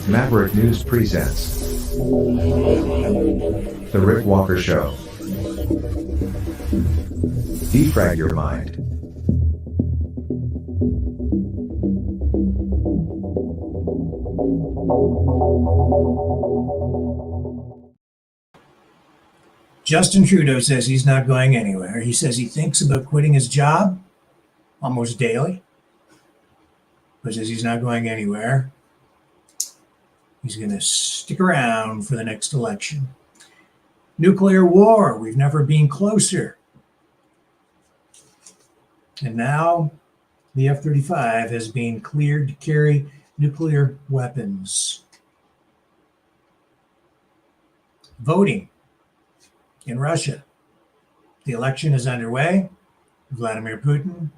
Maverick News presents The Rick Walker Show. Defrag your mind. Justin Trudeau says he's not going anywhere. He says he thinks about quitting his job almost daily, but says he's not going anywhere. He's going to stick around for the next election. Nuclear war. We've never been closer. And now the F-35 has been cleared to carry nuclear weapons. Voting in Russia. The election is underway. Vladimir Putin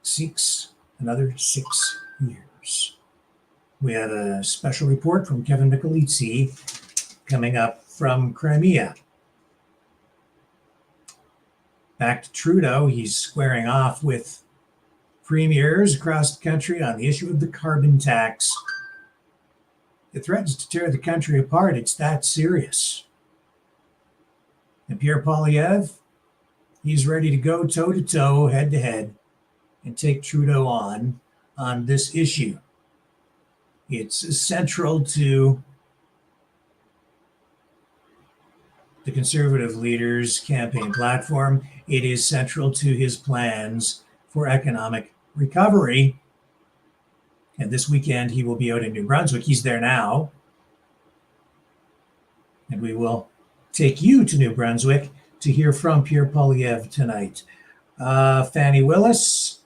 seeks another 6 years. We have a special report from Kevin Michelizzi coming up from Crimea. Back to Trudeau, he's squaring off with premiers across the country on the issue of the carbon tax. It threatens to tear the country apart. It's that serious. And Pierre Poilievre, he's ready to go toe-to-toe, head-to-head, and take Trudeau on this issue. It's central to the Conservative leader's campaign platform. It is central to his plans for economic recovery. And this weekend, he will be out in New Brunswick. He's there now. And we will take you to New Brunswick to hear from Pierre Poilievre tonight. Fannie Willis,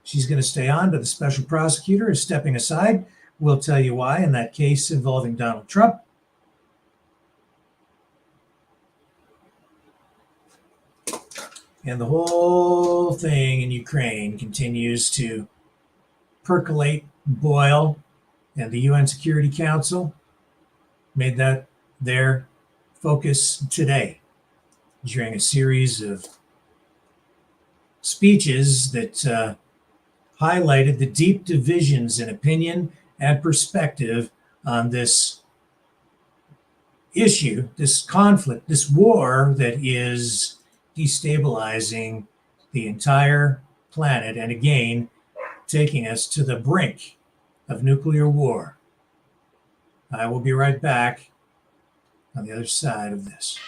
she's going to stay on, but the special prosecutor is stepping aside. We'll tell you why in that case involving Donald Trump. And the whole thing in Ukraine continues to percolate, boil, and the UN Security Council made that their focus today during a series of speeches that highlighted the deep divisions in opinion and perspective on this issue, this conflict, this war that is destabilizing the entire planet and again taking us to the brink of nuclear war. I will be right back on the other side of this.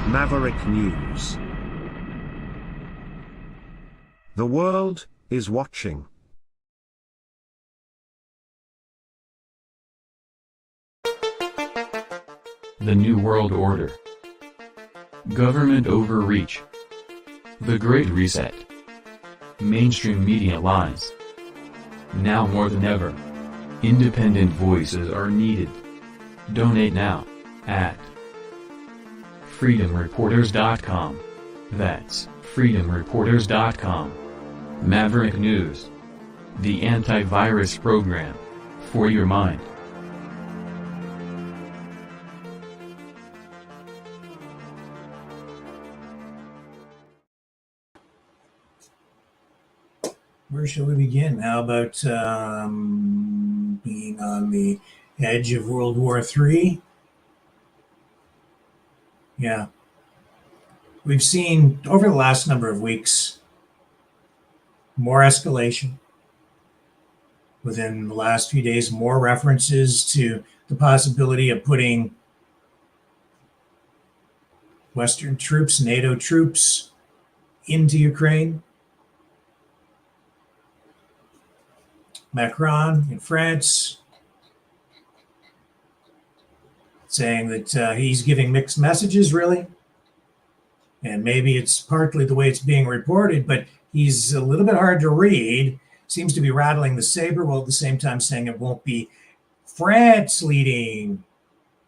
Maverick News. The world is watching. The New World Order. Government overreach. The Great Reset. Mainstream media lies. Now more than ever, independent voices are needed. Donate now at freedomreporters.com. That's freedomreporters.com. Maverick News. The antivirus program for your mind. Where shall we begin? How about being on the edge of World War III? Yeah. We've seen over the last number of weeks more escalation. within the last few days, more references to the possibility of putting Western troops, NATO troops, into Ukraine. Macron in France saying that he's giving mixed messages, really. And maybe it's partly the way it's being reported, but he's a little bit hard to read. Seems to be rattling the saber while at the same time saying it won't be France leading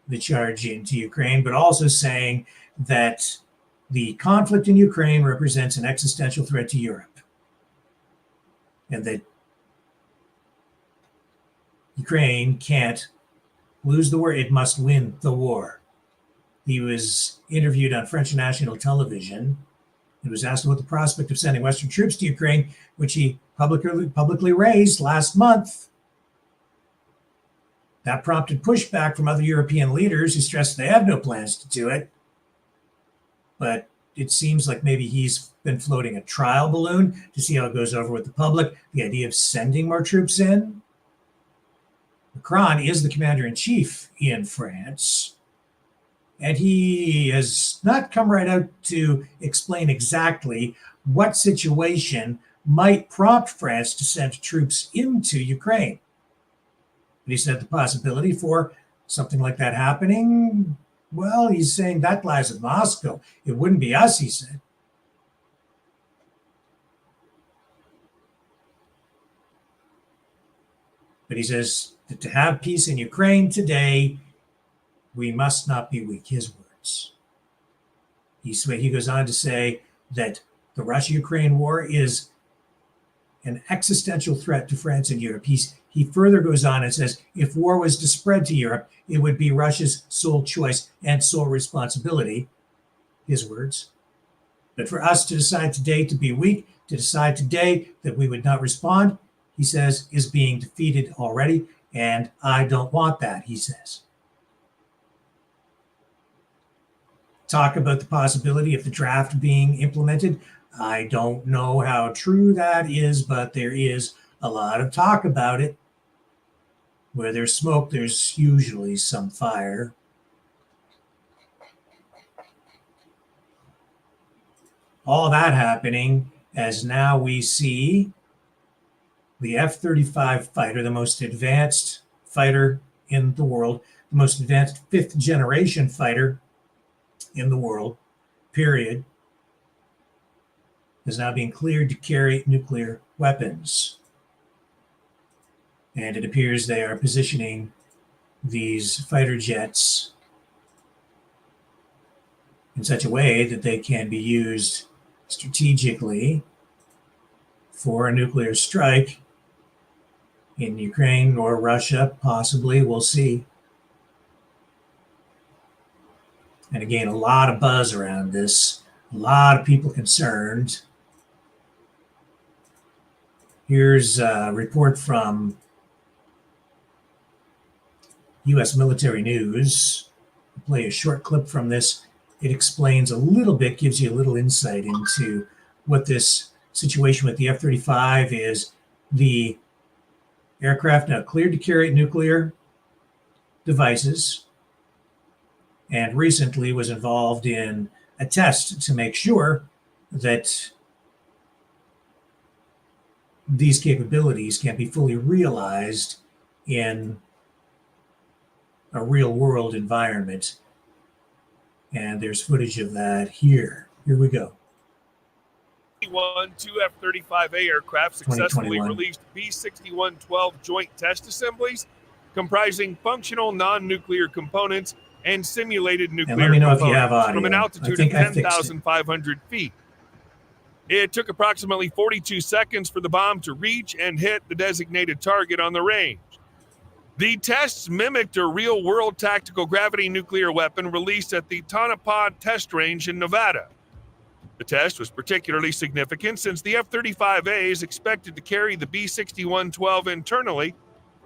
the charge into Ukraine, but also saying that the conflict in Ukraine represents an existential threat to Europe, and that Ukraine can't lose the war, it must win the war. He was interviewed on French national television and was asked about the prospect of sending Western troops to Ukraine, which he publicly raised last month. That prompted pushback from other European leaders who stressed they have no plans to do it. But it seems like maybe he's been floating a trial balloon to see how it goes over with the public, the idea of sending more troops in. Macron is the commander-in-chief in France, and he has not come right out to explain exactly what situation might prompt France to send troops into Ukraine. But he said the possibility for something like that happening, well, he's saying that lies with Moscow. It wouldn't be us, he said. But he says that to have peace in Ukraine today, we must not be weak, his words. He goes on to say that the Russia-Ukraine war is an existential threat to France and Europe. He further goes on and says, if war was to spread to Europe, it would be Russia's sole choice and sole responsibility, his words. But for us to decide today to be weak, to decide today that we would not respond, he says, is being defeated already, and I don't want that, he says. Talk about the possibility of the draft being implemented. I don't know how true that is, but there is a lot of talk about it. Where there's smoke, there's usually some fire. All that happening as now we see the F-35 fighter, the most advanced fighter in the world, the most advanced fifth generation fighter in the world, period, is now being cleared to carry nuclear weapons. And it appears they are positioning these fighter jets in such a way that they can be used strategically for a nuclear strike in Ukraine or Russia, possibly. We'll see. And again, a lot of buzz around this, a lot of people concerned. Here's a report from U.S. Military News. I'll play a short clip from this. It explains a little bit, gives you a little insight into what this situation with the F-35 is. The aircraft now cleared to carry nuclear devices, and recently was involved in a test to make sure that these capabilities can be fully realized in a real world environment. And there's footage of that here. Here we go. Two F-35A aircraft successfully released B-6112 joint test assemblies comprising functional non-nuclear components and simulated nuclear components from an altitude of 10,500 feet. It took approximately 42 seconds for the bomb to reach and hit the designated target on the range. The tests mimicked a real-world tactical gravity nuclear weapon released at the Tonopah test range in Nevada. The test was particularly significant since the F-35A is expected to carry the B-6112 internally,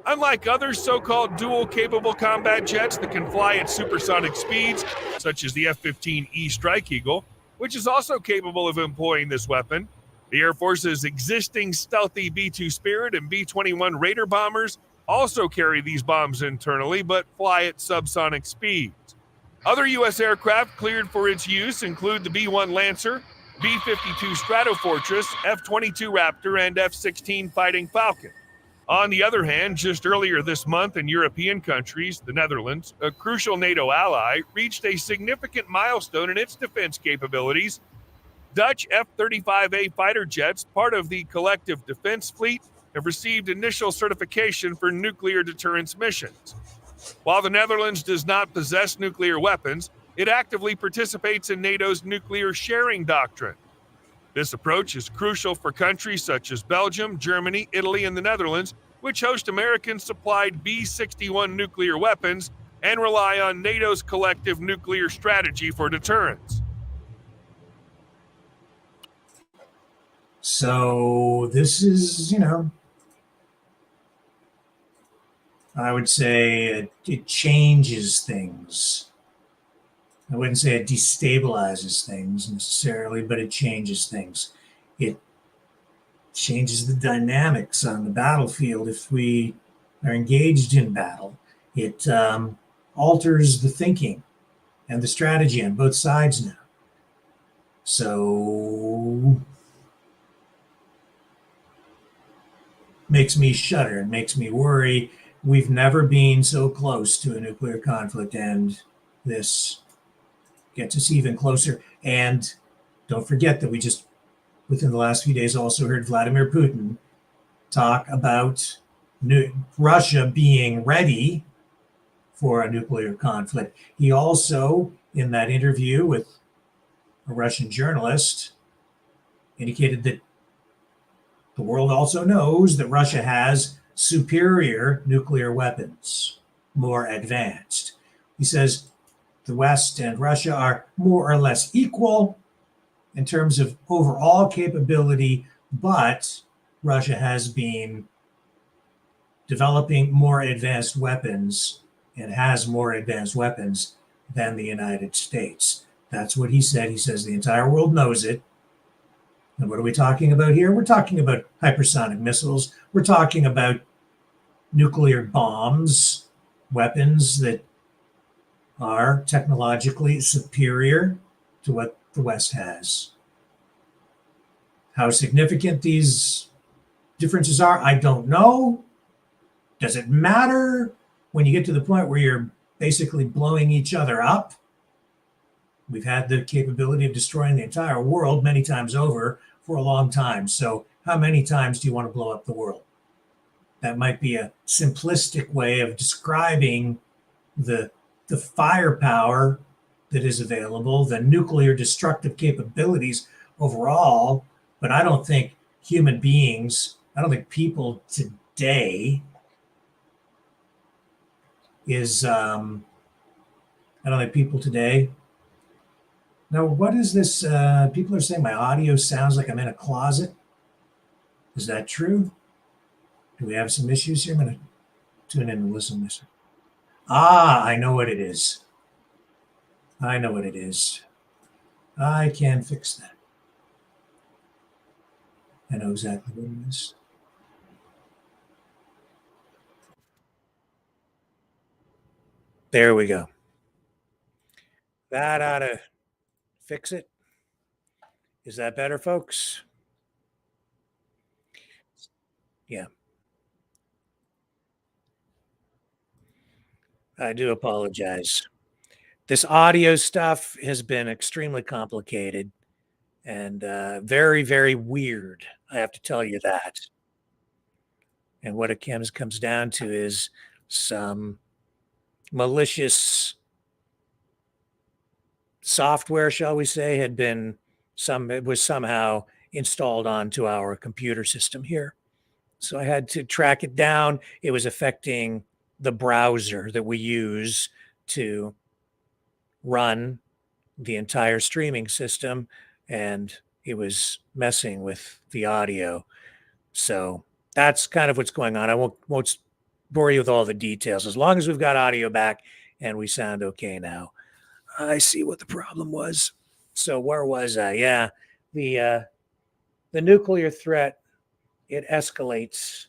unlike other so-called dual-capable combat jets that can fly at supersonic speeds, such as the F-15E Strike Eagle, which is also capable of employing this weapon. The Air Force's existing stealthy B-2 Spirit and B-21 Raider bombers also carry these bombs internally, but fly at subsonic speeds. Other U.S. aircraft cleared for its use include the B-1 Lancer, B-52 Stratofortress, F-22 Raptor, and F-16 Fighting Falcon. On the other hand, just earlier this month in European countries, the Netherlands, a crucial NATO ally, reached a significant milestone in its defense capabilities. Dutch F-35A fighter jets, part of the collective defense fleet, have received initial certification for nuclear deterrence missions. While the Netherlands does not possess nuclear weapons, it actively participates in NATO's nuclear sharing doctrine. This approach is crucial for countries such as Belgium, Germany, Italy, and the Netherlands, which host American-supplied B-61 nuclear weapons and rely on NATO's collective nuclear strategy for deterrence. So this is, I would say it changes things. I wouldn't say it destabilizes things necessarily, but it changes things. It changes the dynamics on the battlefield if we are engaged in battle. It alters the thinking and the strategy on both sides now. So makes me shudder, it makes me worry. We've never been so close to a nuclear conflict, and this gets us even closer. And don't forget that we just, within the last few days, also heard Vladimir Putin talk about Russia being ready for a nuclear conflict. He also, in that interview with a Russian journalist, indicated that the world also knows that Russia has superior nuclear weapons, more advanced. He says the West and Russia are more or less equal in terms of overall capability, but Russia has been developing more advanced weapons and has more advanced weapons than the United States. That's what he said. He says the entire world knows it. And what are we talking about here? We're talking about hypersonic missiles. We're talking about nuclear bombs, weapons that are technologically superior to what the West has. How significant these differences are, I don't know. Does it matter when you get to the point where you're basically blowing each other up? We've had the capability of destroying the entire world many times over for a long time. So how many times do you want to blow up the world? That might be a simplistic way of describing the firepower that is available, the nuclear destructive capabilities overall. But I don't think human beings, I don't think people today Now, what is this? People are saying my audio sounds like I'm in a closet. Is that true? Do we have some issues here? I'm going to tune in and listen to this. I know what it is. I can fix that. I know exactly what it is. There we go. That ought to fix it. Is that better, folks? Yeah. I do apologize. This audio stuff has been extremely complicated and very, very weird. I have to tell you that. And what it comes down to is some malicious software, shall we say, it was somehow installed onto our computer system here. So I had to track it down. It was affecting the browser that we use to run the entire streaming system, and it was messing with the audio. So that's kind of what's going on. I won't bore you with all the details. As long as we've got audio back and we sound okay now. I see what the problem was. So where was I? Yeah, the the nuclear threat, it escalates.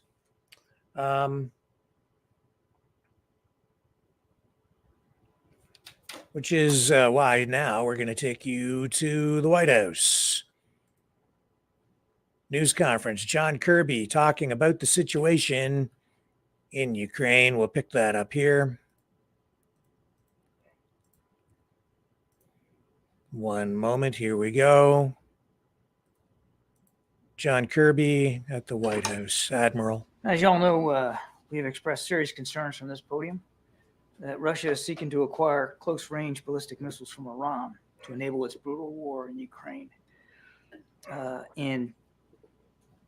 Which is why now we're going to take you to the White House. News conference, John Kirby talking about the situation in Ukraine. We'll pick that up here. One moment, here we go. John Kirby at the White House. Admiral. As you all know, we have expressed serious concerns from this podium that Russia is seeking to acquire close-range ballistic missiles from Iran to enable its brutal war in Ukraine. And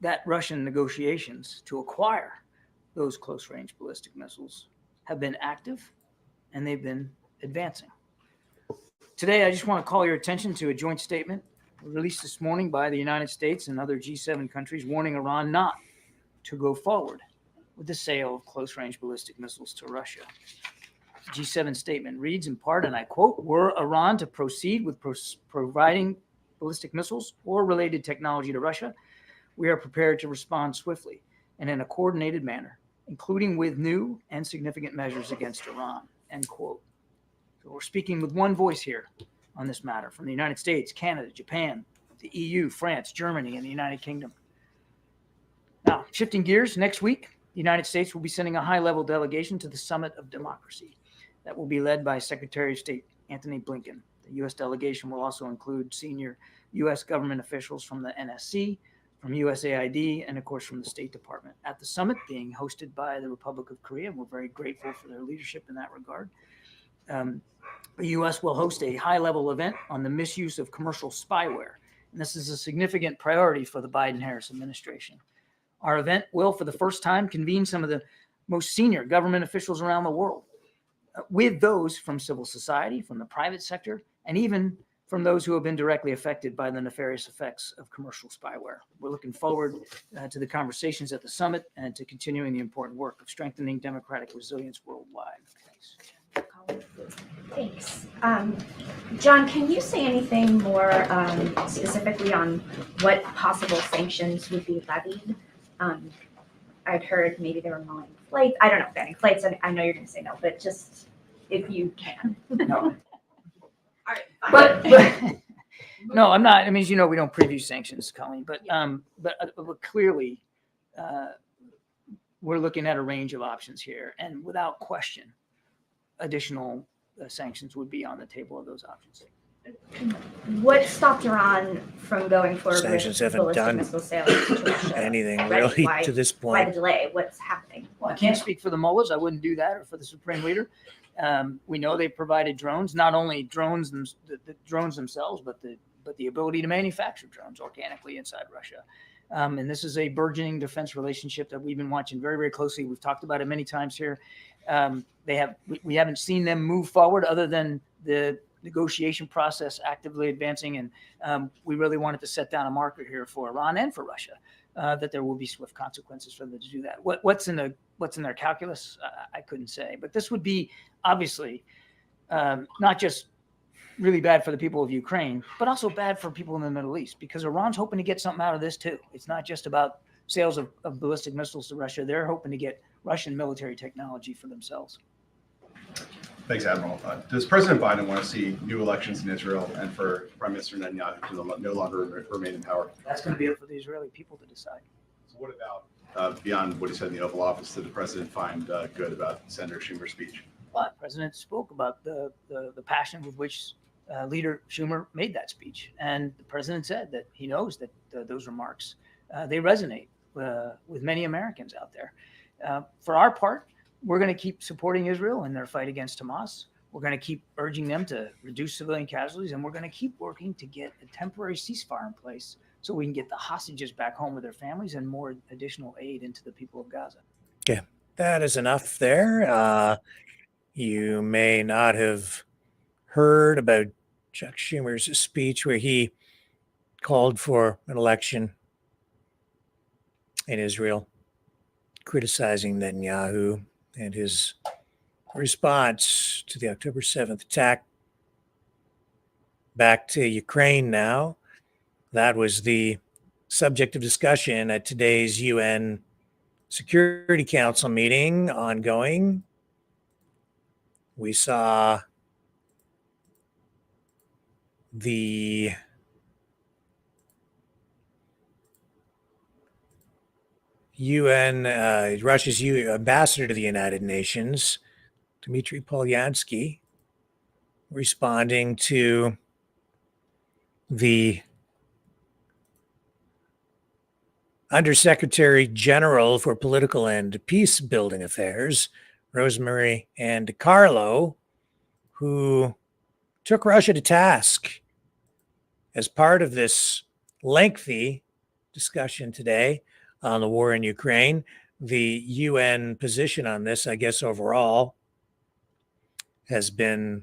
that Russian negotiations to acquire those close-range ballistic missiles have been active and they've been advancing. Today, I just want to call your attention to a joint statement released this morning by the United States and other G7 countries warning Iran not to go forward with the sale of close-range ballistic missiles to Russia. The G7 statement reads in part, and I quote, "Were Iran to proceed with providing ballistic missiles or related technology to Russia, we are prepared to respond swiftly and in a coordinated manner, including with new and significant measures against Iran," end quote. So we're speaking with one voice here on this matter from the United States, Canada, Japan, the EU, France, Germany, and the United Kingdom. Now, shifting gears, next week, the United States will be sending a high-level delegation to the Summit of Democracy that will be led by Secretary of State Antony Blinken. The U.S. delegation will also include senior U.S. government officials from the NSC, from USAID, and of course from the State Department. At the summit being hosted by the Republic of Korea, we're very grateful for their leadership in that regard. The U.S. will host a high-level event on the misuse of commercial spyware, and this is a significant priority for the Biden-Harris administration. Our event will, for the first time, convene some of the most senior government officials around the world, with those from civil society, from the private sector, and even from those who have been directly affected by the nefarious effects of commercial spyware. We're looking forward to the conversations at the summit and to continuing the important work of strengthening democratic resilience worldwide. Thanks. Thanks. John, can you say anything more specifically on what possible sanctions would be levied? I'd heard maybe they were mulling flights. I don't know, banning flights. I know you're going to say no, but just if you can. No. All right. But No, I'm not. I mean, as you know, we don't preview sanctions, Colleen, but clearly we're looking at a range of options here, and without question, additional sanctions would be on the table of those options. what stopped Iran from going forward Sanctions with haven't ballistic done missile sales to Russia? anything Right. really Why- to this Why the point. delay? What's happening? Well, I can't speak for the mullahs. I wouldn't do that, or for the supreme leader. We know they provided drones, not only drones, the drones themselves, but the ability to manufacture drones organically inside Russia. And this is a burgeoning defense relationship that we've been watching very, very closely. We've talked about it many times here. We haven't seen them move forward other than the negotiation process actively advancing. And we really wanted to set down a marker here for Iran and for Russia, that there will be swift consequences for them to do that. What's in their calculus? I couldn't say, but this would be obviously not just really bad for the people of Ukraine, but also bad for people in the Middle East, because Iran's hoping to get something out of this too. It's not just about sales of ballistic missiles to Russia. They're hoping to get Russian military technology for themselves. Thanks, Admiral. Does President Biden want to see new elections in Israel and for Prime Minister Netanyahu to no longer remain in power? That's going to be up for the Israeli people to decide. So what about beyond what he said in the Oval Office, did the president find good about Senator Schumer's speech? Well, the president spoke about the passion with which Leader Schumer made that speech. And the president said that he knows that those remarks, they resonate with many Americans out there. For our part, we're going to keep supporting Israel in their fight against Hamas. We're going to keep urging them to reduce civilian casualties, and we're going to keep working to get a temporary ceasefire in place so we can get the hostages back home with their families and more additional aid into the people of Gaza. Yeah, that is enough there. You may not have heard about Chuck Schumer's speech where he called for an election in Israel, criticizing Netanyahu and his response to the October 7th attack. Back to Ukraine now. That was the subject of discussion at today's UN Security Council meeting ongoing. We saw the Russia's ambassador to the United Nations, Dmitry Poilievre, responding to the Undersecretary General for Political and Peace Building Affairs, Rosemary Ann DiCarlo, who took Russia to task as part of this lengthy discussion today on the war in Ukraine. The UN position on this, I guess, overall has been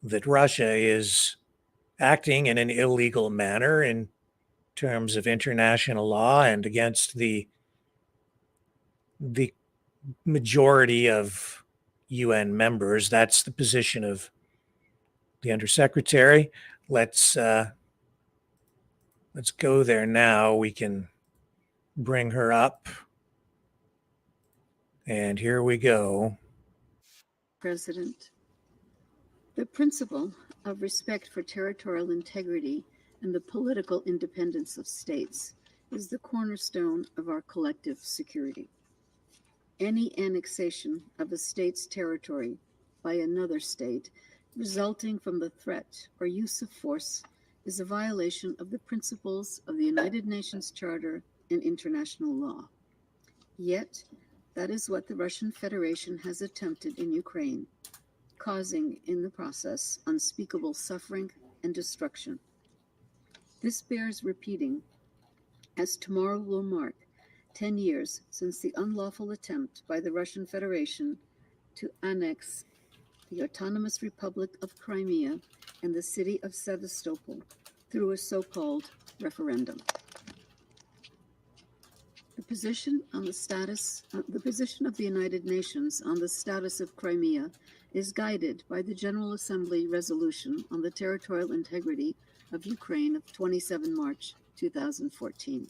that Russia is acting in an illegal manner in terms of international law and against the majority of UN members. That's the position of the Undersecretary. Let's go there now. We can bring her up. And here we go. President, the principle of respect for territorial integrity and the political independence of states is the cornerstone of our collective security. Any annexation of a state's territory by another state resulting from the threat or use of force is a violation of the principles of the United Nations Charter and international law. Yet, that is what the Russian Federation has attempted in Ukraine, causing in the process unspeakable suffering and destruction. This bears repeating, as tomorrow will mark 10 years since the unlawful attempt by the Russian Federation to annex the Autonomous Republic of Crimea and the city of Sevastopol through a so-called referendum. The position of the United Nations on the status of Crimea is guided by the General Assembly resolution on the territorial integrity of Ukraine of 27 March 2014.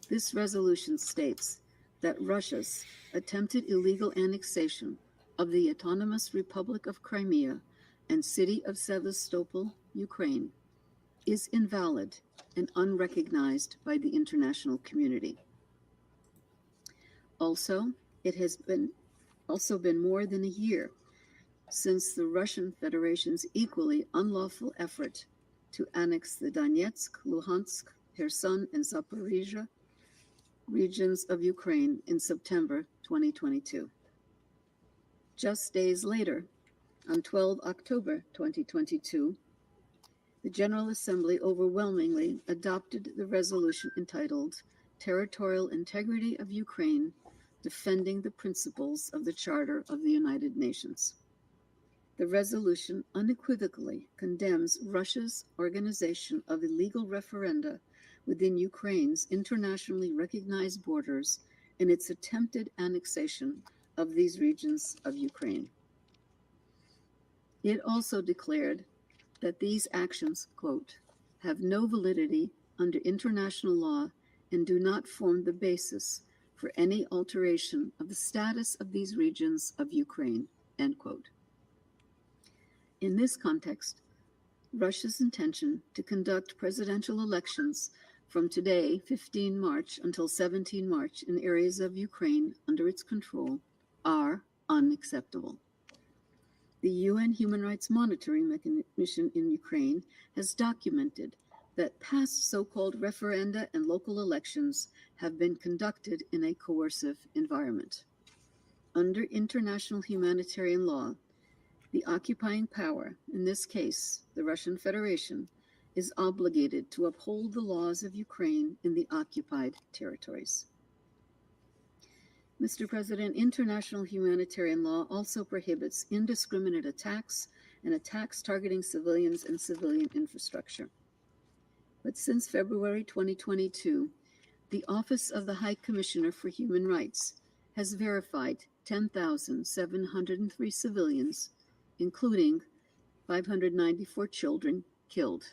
This resolution states that Russia's attempted illegal annexation of the Autonomous Republic of Crimea and city of Sevastopol, Ukraine, is invalid and unrecognized by the international community. Also, it has been more than a year since the Russian Federation's equally unlawful effort to annex the Donetsk, Luhansk, Kherson, and Zaporizhia regions of Ukraine in September 2022. Just days later, on 12 October 2022, the General Assembly overwhelmingly adopted the resolution entitled Territorial Integrity of Ukraine, Defending the Principles of the Charter of the United Nations. The resolution unequivocally condemns Russia's organization of illegal referenda within Ukraine's internationally recognized borders and its attempted annexation of these regions of Ukraine. It also declared that these actions, quote, have no validity under international law and do not form the basis for any alteration of the status of these regions of Ukraine, end quote. In this context, Russia's intention to conduct presidential elections from today, 15 March, until 17 March in areas of Ukraine under its control are unacceptable. The UN Human Rights Monitoring Mission in Ukraine has documented that past so-called referenda and local elections have been conducted in a coercive environment. Under international humanitarian law, the occupying power, in this case, the Russian Federation, is obligated to uphold the laws of Ukraine in the occupied territories. Mr. President, international humanitarian law also prohibits indiscriminate attacks and attacks targeting civilians and civilian infrastructure. But since February 2022, the Office of the High Commissioner for Human Rights has verified 10,703 civilians, including 594 children, killed.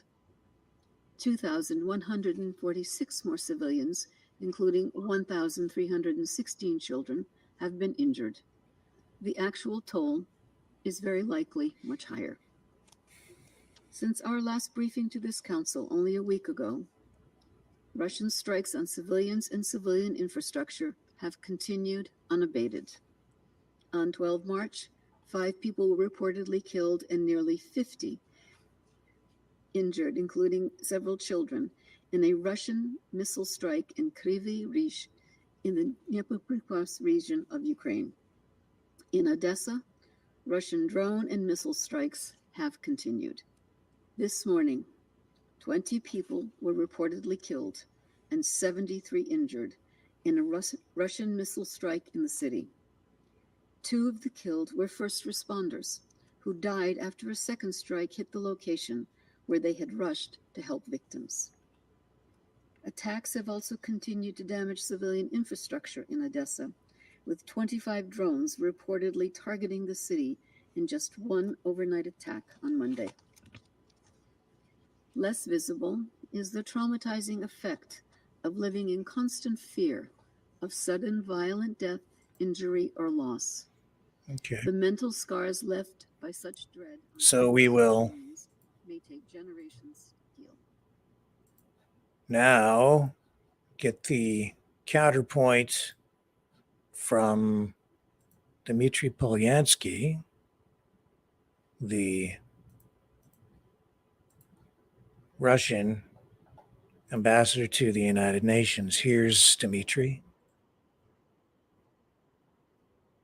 2,146 more civilians, including 1,316 children, have been injured. The actual toll is very likely much higher. Since our last briefing to this council only a week ago, Russian strikes on civilians and civilian infrastructure have continued unabated. On 12 March, 5 people were reportedly killed and nearly 50 injured, including several children, in a Russian missile strike in Kryvyi Rih in the Dnipropetrovsk region of Ukraine. In Odessa, Russian drone and missile strikes have continued. This morning, 20 people were reportedly killed and 73 injured in a Russian missile strike in the city. 2 of the killed were first responders who died after a second strike hit the location where they had rushed to help victims. Attacks have also continued to damage civilian infrastructure in Odessa, with 25 drones reportedly targeting the city in just one overnight attack on Monday. Less visible is the traumatizing effect of living in constant fear of sudden violent death, injury, or loss. Okay. The mental scars left by such dread. So we will may take generations to heal. now get the counterpoint from Dmitry Polyansky, the Russian ambassador to the United Nations. Here's Dmitry.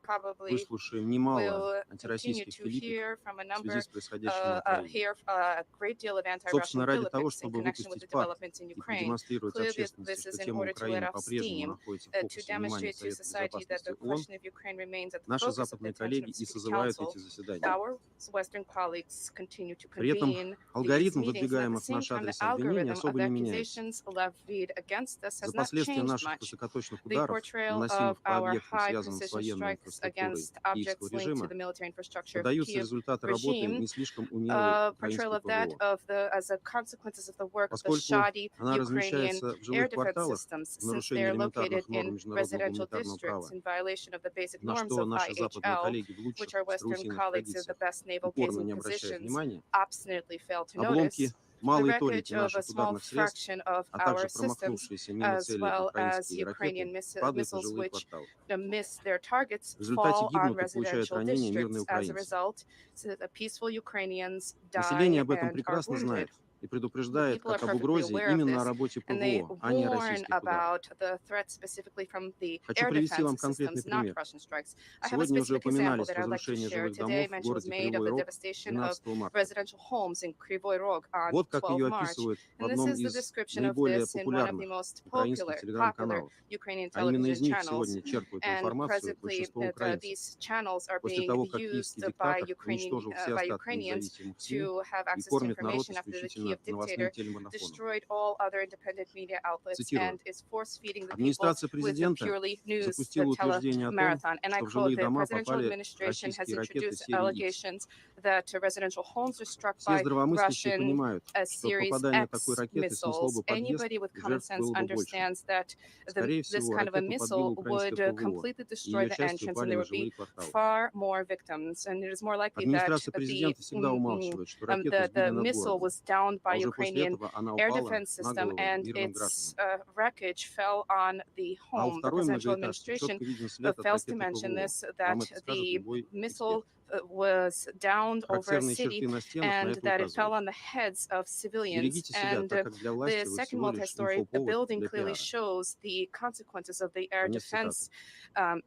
Probably Выслушаем немало will continue антироссийских to филиппиков hear from a в number, связи с происходящим на Украине. hear a great deal of Собственно, anti-Russian ради того, Philippics in чтобы connection with the выпустить пар developments in и Ukraine. продемонстрировать Clearly, общественности, this что is in тема order to let Украины off по-прежнему steam, находится в to фокусе внимания demonstrate to Совета society that Безопасности the ООН. question of Ukraine remains at the Наши focus of the западные attention коллеги of и the Security созывают Council. эти заседания. Our Western colleagues continue to При этом convene these алгоритм meetings, and at the выдвигаемых в same наш time, the адрес обвинений algorithm of особо the не меняется. accusations levied against us За has not последствия changed наших much. высокоточных The ударов, portrayal наносимых of по our объектам, high связанным с precision военной strikes инфраструктурой against киевского objects linked to режима, the military infrastructure of поддаются Kiev результаты работы regime, не слишком умелой portrayal украинской of that ПВО. as a consequences of the work of the Поскольку shoddy она Ukrainian размещается в air жилых defense кварталах systems, в since нарушении they are located элементарных норм in международного residential гуманитарного права, districts in violation of the basic на norms что of наши западные IHL, коллеги в which лучших our Western страусиных colleagues in the традициях best naval упорно gazing не обращают positions внимания. obstinately fail to Обломки notice. The малой wreckage толики of a наших small ударных средств, fraction of а our также systems, промахнувшиеся мимо as цели well as украинские Ukrainian ракеты, падают на missiles жилые which кварталы. miss their targets, В результате fall on гибнут и получают residential ранения мирные districts. As a украинцы. result, so the peaceful Ukrainians Население die об этом and are прекрасно wounded. знает и The предупреждает people are как об perfectly угрозе aware of именно о this, работе and they ПВО, а не о warn российских ударах. about the threat specifically from the Хочу air привести вам defense конкретный systems, not пример. Russian strikes. I have a Сегодня уже specific example упоминались that I'd like to разрушения share жилых today. домов в Mention was городе made of Кривой the Рог devastation of 12 марта. residential homes in Kryvyi Rog on Вот как 12 ее March. описывают в And this одном is the из description of наиболее this in one of the популярных most украинских popular телеграм-каналов. Ukrainian А именно из television них channels. сегодня черпают And информацию presently, большинство украинцев. these channels are После being того, как used киевский by диктатор уничтожил все by остатки Ukrainians независимых СМИ to have и access to кормит народ information after the исключительно Kiev dictator новостным телемарафоном. destroyed all other independent media outlets Цитирую. and is force-feeding the people Администрация with the президента purely news запустила утверждение о том, telemarathon. And I что в quote, жилые the дома presidential попали administration has российские ракеты introduced серии X. allegations that residential homes are struck Все by здравомыслящие Russian понимают, что Series попадание такой X ракеты снесло бы missiles. подъезд, Anybody with и common жертв sense было бы больше. understands that Скорее this всего, kind of a ракету подбило missile украинское would ПВО, completely и destroy ее the части entrance, and упали there на would be жилые кварталы. far more victims. And it is more likely that Администрация президента всегда умалчивает, что ракету сбили the над missile городом, was downed а by уже после Ukrainian этого она air упала defense на system, головы and мирным its гражданам. wreckage fell on the А у home. The второй presidential многоэтажки administration четко виден след от fails to ракеты mention ПВО. this, Вам that это скажет the любой missile эксперт. was downed over a Характерные city, черты на стенах на and это that it fell указывают. on the heads of civilians. Берегите себя, And так как для власти the вы second всего лишь multi-story инфоповод building для clearly пиара. shows the consequences of the air Конец цитаты. defense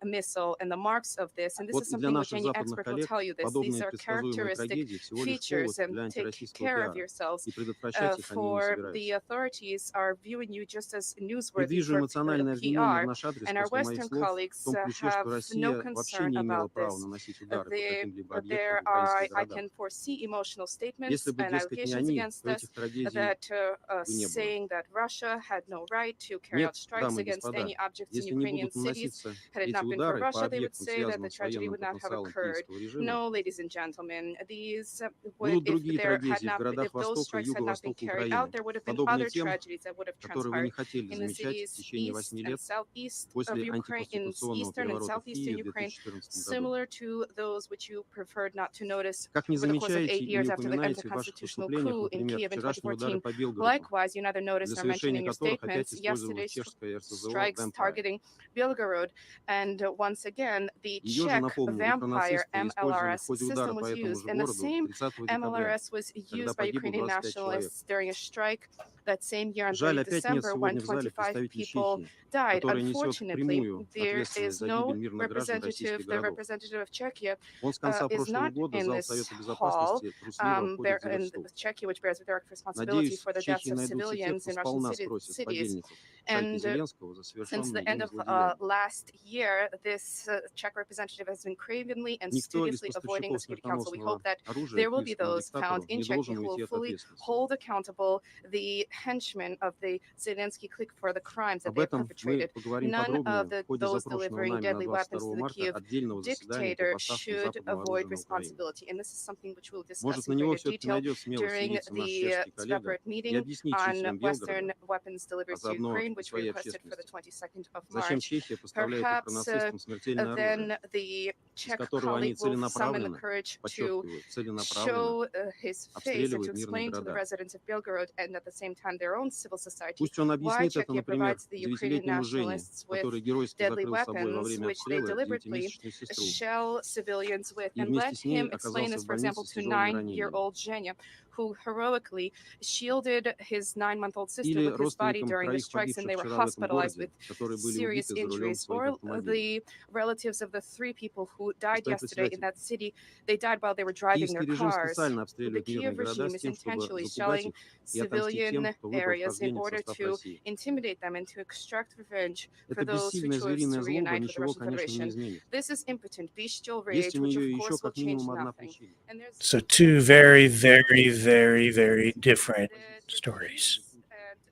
missile and the marks of this. And this Вот is и для something which наших any западных expert will коллег tell you this. These подобные are предсказуемые characteristic трагедии всего лишь features, повод для and take антироссийского care of пиара, yourselves. и предотвращать их они не For the собираются. authorities are viewing you just as newsworthy Предвижу for эмоциональное обвинение в PR, наш адрес and our после моих Western слов в colleagues том ключе, have что no Россия вообще concern не имела about права this. наносить удары по The таким каким-либо объектом there в are, украинских I городах. can foresee emotional statements Если бы, and дескать, не allegations они, against то us этих трагедий that бы не было. saying that Russia had no right to carry out Нет, strikes дамы и against господа, any objects in если не Ukrainian будут cities. наноситься Had it эти not been for удары по Russia, they would объектам, say that the связанным с tragedy военным would not have потенциалом occurred. киевского режима, No, ladies and gentlemen, these будут if другие there had трагедии в not, городах if those Востока и strikes had not been Юго-Востока carried out, Украины, there would have been подобные other тем, tragedies that would have которые вы не transpired хотели in the замечать в cities течение east 8 and лет southeast of после Ukraine, in антиконституционного eastern and переворота в southeastern Киеве в Ukraine, 2014 году. similar to those which you preferred not to notice Как не over the course of замечаете 8 и years не after the упоминаете в ваших anti-constitutional выступлениях, coup in например, Kiev in вчерашние удары 2014. по Белгороду, Likewise, you neither notice для nor mention совершения in your которых опять statements использовалась yesterday's чешская РСЗО strikes Vampire. targeting Belgorod, and once again, the Ее же, Czech напомню, Vampire ультранацисты использовали в MLRS ходе удара system по was этому used, же and the городу same 30 декабря, MLRS was когда used by погибло Ukrainian 25 человек. nationalists during a strike that same year on Жаль, 30 опять нет December when сегодня в зале 25 представителей people Чехии, died. которая несет Unfortunately, прямую there ответственность is за no гибель мирных граждан российских representative, the городов. representative of Czechia Он с конца is прошлого not года in зал this Совета hall, Безопасности трусливо входит в in забастовку. Czechia, which bears direct responsibility Надеюсь, for в the deaths Чехии of найдутся те, civilians кто in Russian сполна спросит cities. подельников шайки And Зеленского за since совершенные the end ими of злодеяния. last year, this Czech representative has been cravenly and Никто из studiously avoiding the поставщиков City Council. We hope смертоносного that оружия there will be киевскому those found диктатору in не Czechia должен who will уйти от fully ответственности. hold accountable the henchmen of the Zelensky clique for the crimes that Об they have этом мы perpetrated. поговорим None подробнее of в ходе those запрошенного delivering нами на deadly weapons 22 to the марта Kiev отдельного заседания по dictator поставкам should западного avoid оружия на Украину. responsibility. And this is something which we'll discuss Может, на in него greater все-таки detail найдет смелость during явиться наш the чешский коллега separate и meeting объяснить on жителям Western Белгорода, weapons а deliveries to заодно Ukraine, и which we своей requested for the общественности, 22nd of зачем March. Чехия поставляет Perhaps ультранацистам смертельное оружие, then the из Czech которого они colleague will summon the целенаправленно, courage to подчеркиваю, целенаправленно show his face and to обстреливают мирные explain to the города. residents of Belgorod and at the same time their own civil society Пусть он why объяснит это, Czechia например, provides the Ukrainian девятилетнему Жене, nationalists with который геройски deadly закрыл собой во weapons, время which they обстрела deliberately девятимесячную сестру shell civilians with, и and let вместе с ней him explain оказался this, в for example, больнице с to тяжелыми ранениями. 9-year-old Zhenya, who heroically shielded his 9-month-old sister Или with his body родственникам during the троих strikes, and погибших they were вчера в этом hospitalized городе, with которые были serious убиты за рулем injuries, своих or автомобилей. the relatives of the 3 people who died Господин yesterday in председатель, that city. They died while they were driving киевский their режим cars. специально The обстреливает Kiev мирные города regime с is тем, чтобы intentionally запугать shelling их и отомстить тем, civilian кто выбрал areas in вхождение в order состав to России. intimidate them and to extract revenge for Эта those who бессильная chose звериная to злоба reunite with the ничего, Russian конечно, не Federation. изменит. This is impotent, bestial Есть rage, у which нее of еще course will как change минимум одна nothing. причина. And there's So two very, very, very, very different the stories.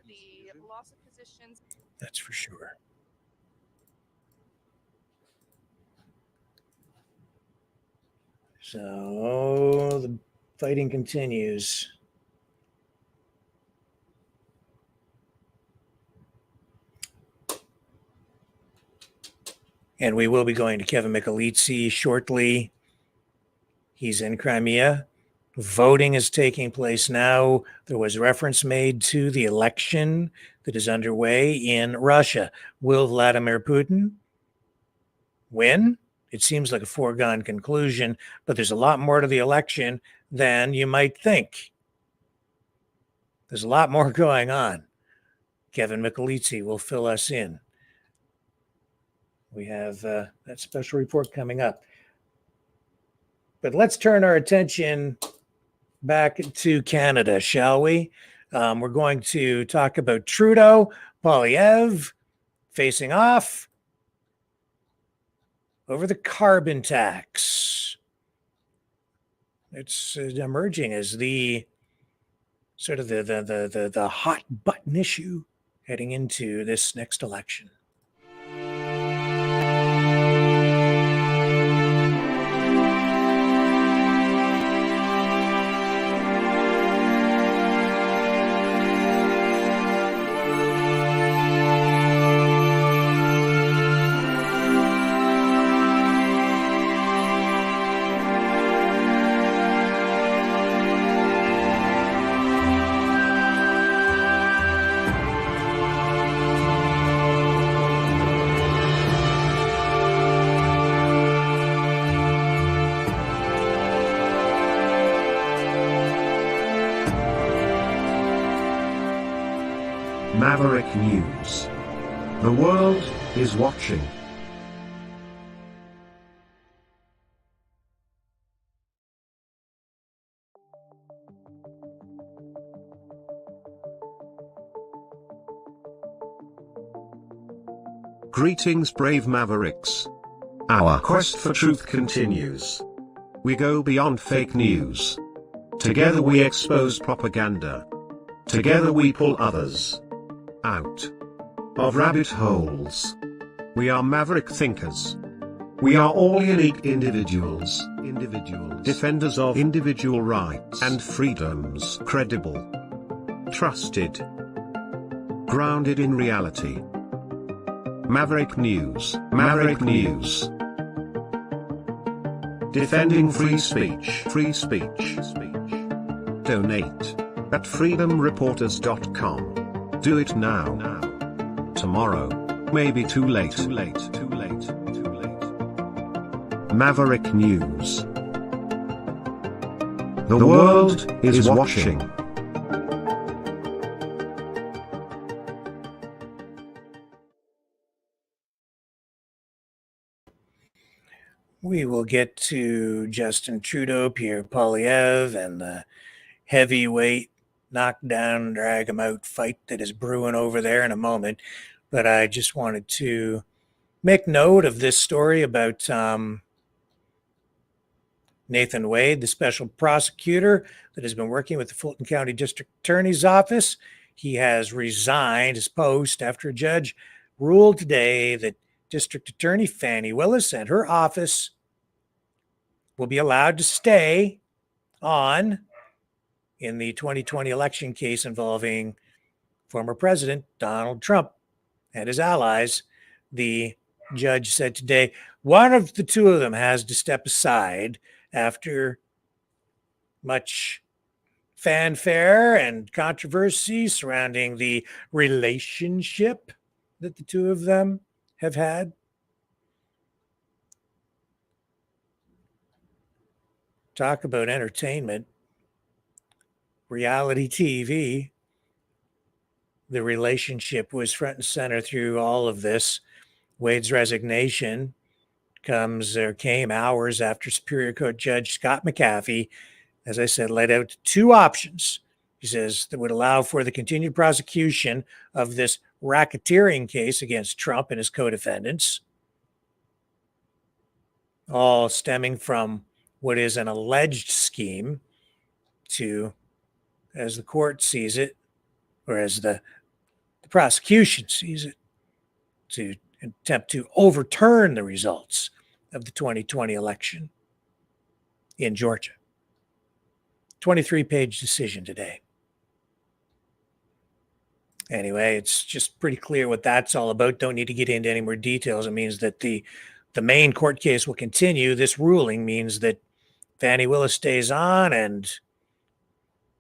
peace and the loss of positions. That's for sure. So the fighting continues. And we will be going to Kevin Michelizzi shortly. He's in Crimea. Voting is taking place now. There was reference made to the election that is underway in Russia. Will Vladimir Putin win? It seems like a foregone conclusion, but there's a lot more to the election than you might think. There's a lot more going on. Kevin Michelizzi will fill us in. We have that special report coming up. But let's turn our attention back to Canada, shall we? We're going to talk about Trudeau, Poilievre facing off over the carbon tax. It's emerging as the sort of the hot button issue heading into this next election. Maverick News. The world is watching. Greetings, brave Mavericks. Our quest for truth continues. We go beyond fake news. Together we expose propaganda. Together we pull others out of rabbit holes. We are maverick thinkers. We are all unique individuals, defenders of individual rights and freedoms, credible, trusted, grounded in reality. Maverick News, Maverick News. Defending free speech, free speech. Donate at freedomreporters.com. Do it now. Tomorrow may be too late. Maverick News. The world is watching. We will get to Justin Trudeau, Pierre Poilievre, and the heavyweight knockdown, drag him out fight that is brewing over there in a moment. But I just wanted to make note of this story about Nathan Wade, the special prosecutor that has been working with the Fulton County District Attorney's Office. He has resigned his post after a judge ruled today that District Attorney Fani Willis and her office will be allowed to stay on in the 2020 election case involving former President Donald Trump and his allies. The judge said today one of the two of them has to step aside after much fanfare and controversy surrounding the relationship that the two of them have had. Talk about entertainment, reality TV. The relationship was front and center through all of this. Wade's resignation came hours after Superior Court Judge Scott McAfee, as I said, laid out two options. He says that would allow for the continued prosecution of this racketeering case against Trump and his co-defendants, all stemming from what is an alleged scheme to, as the court sees it, or as the prosecution sees it, to attempt to overturn the results of the 2020 election in Georgia. 23-page decision today. Anyway, it's just pretty clear what that's all about. Don't need to get into any more details. It means that the main court case will continue. This ruling means that Fani Willis stays on and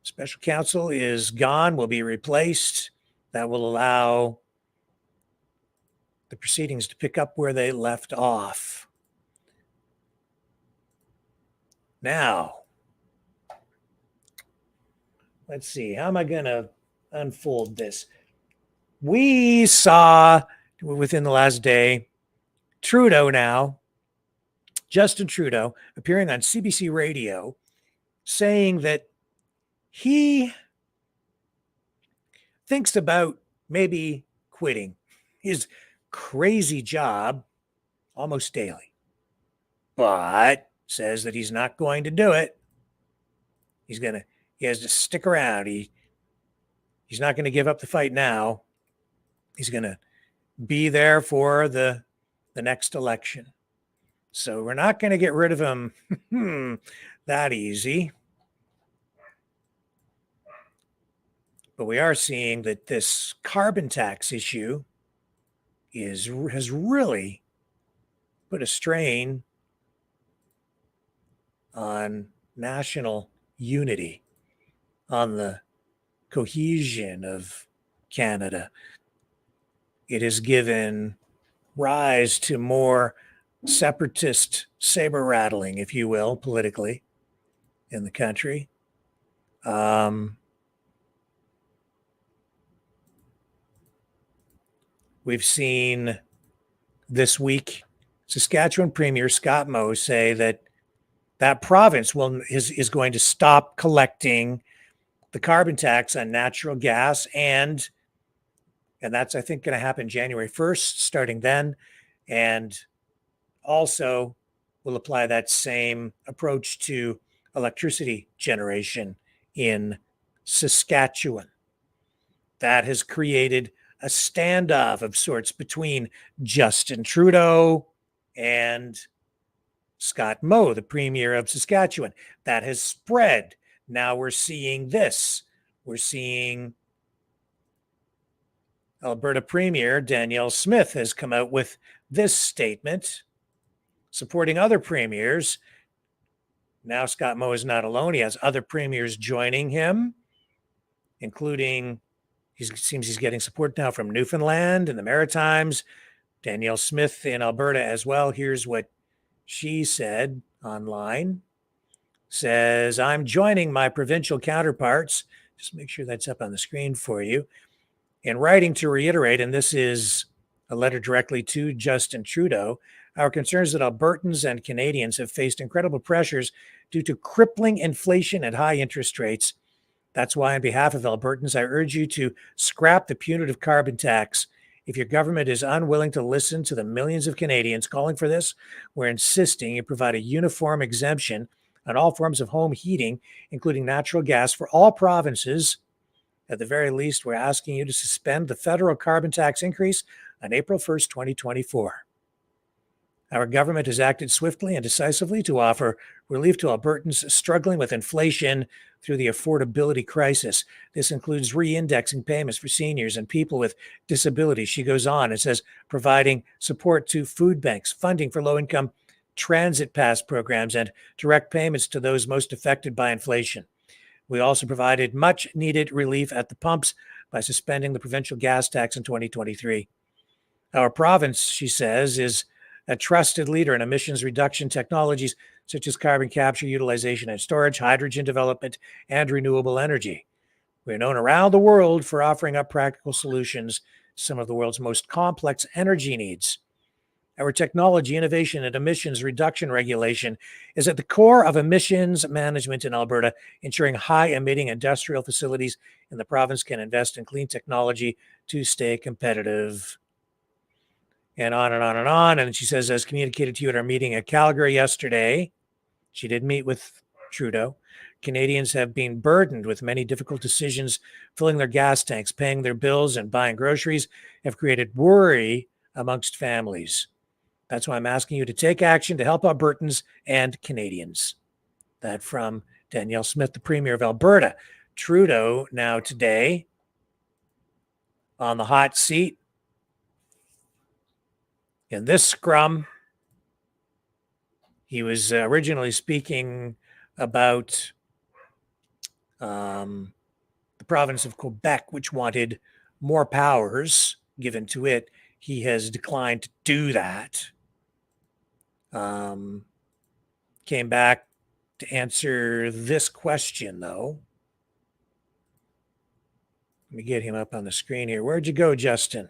special counsel is gone, will be replaced. That will allow the proceedings to pick up where they left off. Now, let's see. How am I going to unfold this? We saw within the last day, Justin Trudeau, appearing on CBC Radio, saying that he thinks about maybe quitting his crazy job almost daily, but says that he's not going to do it. He has to stick around. He's not going to give up the fight now. He's going to be there for the next election. So we're not going to get rid of him that easy. But we are seeing that this carbon tax issue has really put a strain on national unity, on the cohesion of Canada. It has given rise to more separatist saber rattling, if you will, politically in the country. We've seen this week Saskatchewan Premier Scott Moe say that province is going to stop collecting the carbon tax on natural gas, and that's, I think, going to happen January 1st, starting then. And also will apply that same approach to electricity generation in Saskatchewan. That has created a standoff of sorts between Justin Trudeau and Scott Moe, the Premier of Saskatchewan. That has spread. Now we're seeing this. We're seeing Alberta Premier Danielle Smith has come out with this statement supporting other premiers. Now Scott Moe is not alone. He has other premiers joining him, including, seems he's getting support now from Newfoundland and the Maritimes, Danielle Smith in Alberta as well. Here's what she said online. Says, I'm joining my provincial counterparts. Just make sure that's up on the screen for you. In writing to reiterate, and this is a letter directly to Justin Trudeau, our concerns that Albertans and Canadians have faced incredible pressures due to crippling inflation and high interest rates. That's why, on behalf of Albertans, I urge you to scrap the punitive carbon tax. If your government is unwilling to listen to the millions of Canadians calling for this, we're insisting you provide a uniform exemption on all forms of home heating, including natural gas, for all provinces. At the very least, we're asking you to suspend the federal carbon tax increase on April 1st, 2024. Our government has acted swiftly and decisively to offer relief to Albertans struggling with inflation through the affordability crisis. This includes re-indexing payments for seniors and people with disabilities. She goes on and says, providing support to food banks, funding for low-income transit pass programs, and direct payments to those most affected by inflation. We also provided much-needed relief at the pumps by suspending the provincial gas tax in 2023. Our province, she says, is a trusted leader in emissions reduction technologies such as carbon capture, utilization and storage, hydrogen development, and renewable energy. We're known around the world for offering up practical solutions to some of the world's most complex energy needs. Our technology, innovation, and emissions reduction regulation is at the core of emissions management in Alberta, ensuring high-emitting industrial facilities in the province can invest in clean technology to stay competitive. And on and on and on. And she says, as communicated to you at our meeting at Calgary yesterday, she did meet with Trudeau. Canadians have been burdened with many difficult decisions. Filling their gas tanks, paying their bills, and buying groceries have created worry amongst families. That's why I'm asking you to take action to help Albertans and Canadians. That from Danielle Smith, the Premier of Alberta. Trudeau now today on the hot seat. In this scrum, he was originally speaking about the province of Quebec, which wanted more powers given to it. He has declined to do that. Came back to answer this question, though. Let me get him up on the screen here. Where'd you go, Justin?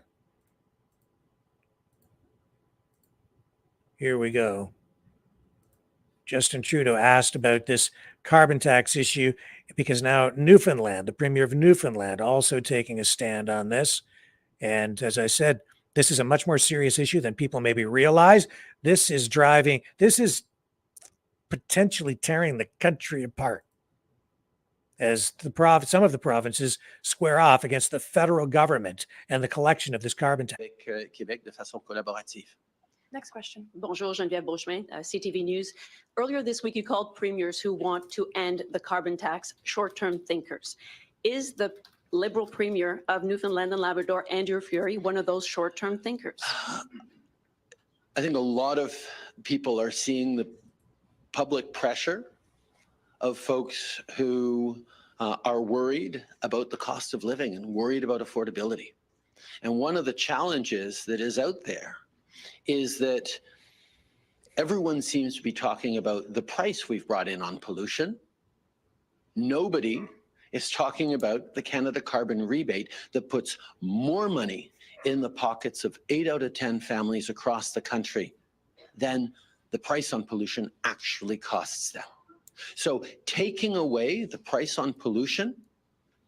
Here we go. Justin Trudeau asked about this carbon tax issue because now Newfoundland, the Premier of Newfoundland, also taking a stand on this. And as I said, this is a much more serious issue than people maybe realize. This is potentially tearing the country apart as some of the provinces square off against the federal government and the collection of this carbon tax. Québec de façon collaborative. Next question. Bonjour, Geneviève Beauchemin, CTV News. Earlier this week, you called premiers who want to end the carbon tax short-term thinkers. Is the Liberal Premier of Newfoundland and Labrador, Andrew Furey, one of those short-term thinkers? I think a lot of people are seeing the public pressure of folks who are worried about the cost of living and worried about affordability. And one of the challenges that is out there is that everyone seems to be talking about the price we've brought in on pollution. Nobody is talking about the Canada carbon rebate that puts more money in the pockets of 8 out of 10 families across the country than the price on pollution actually costs them. So taking away the price on pollution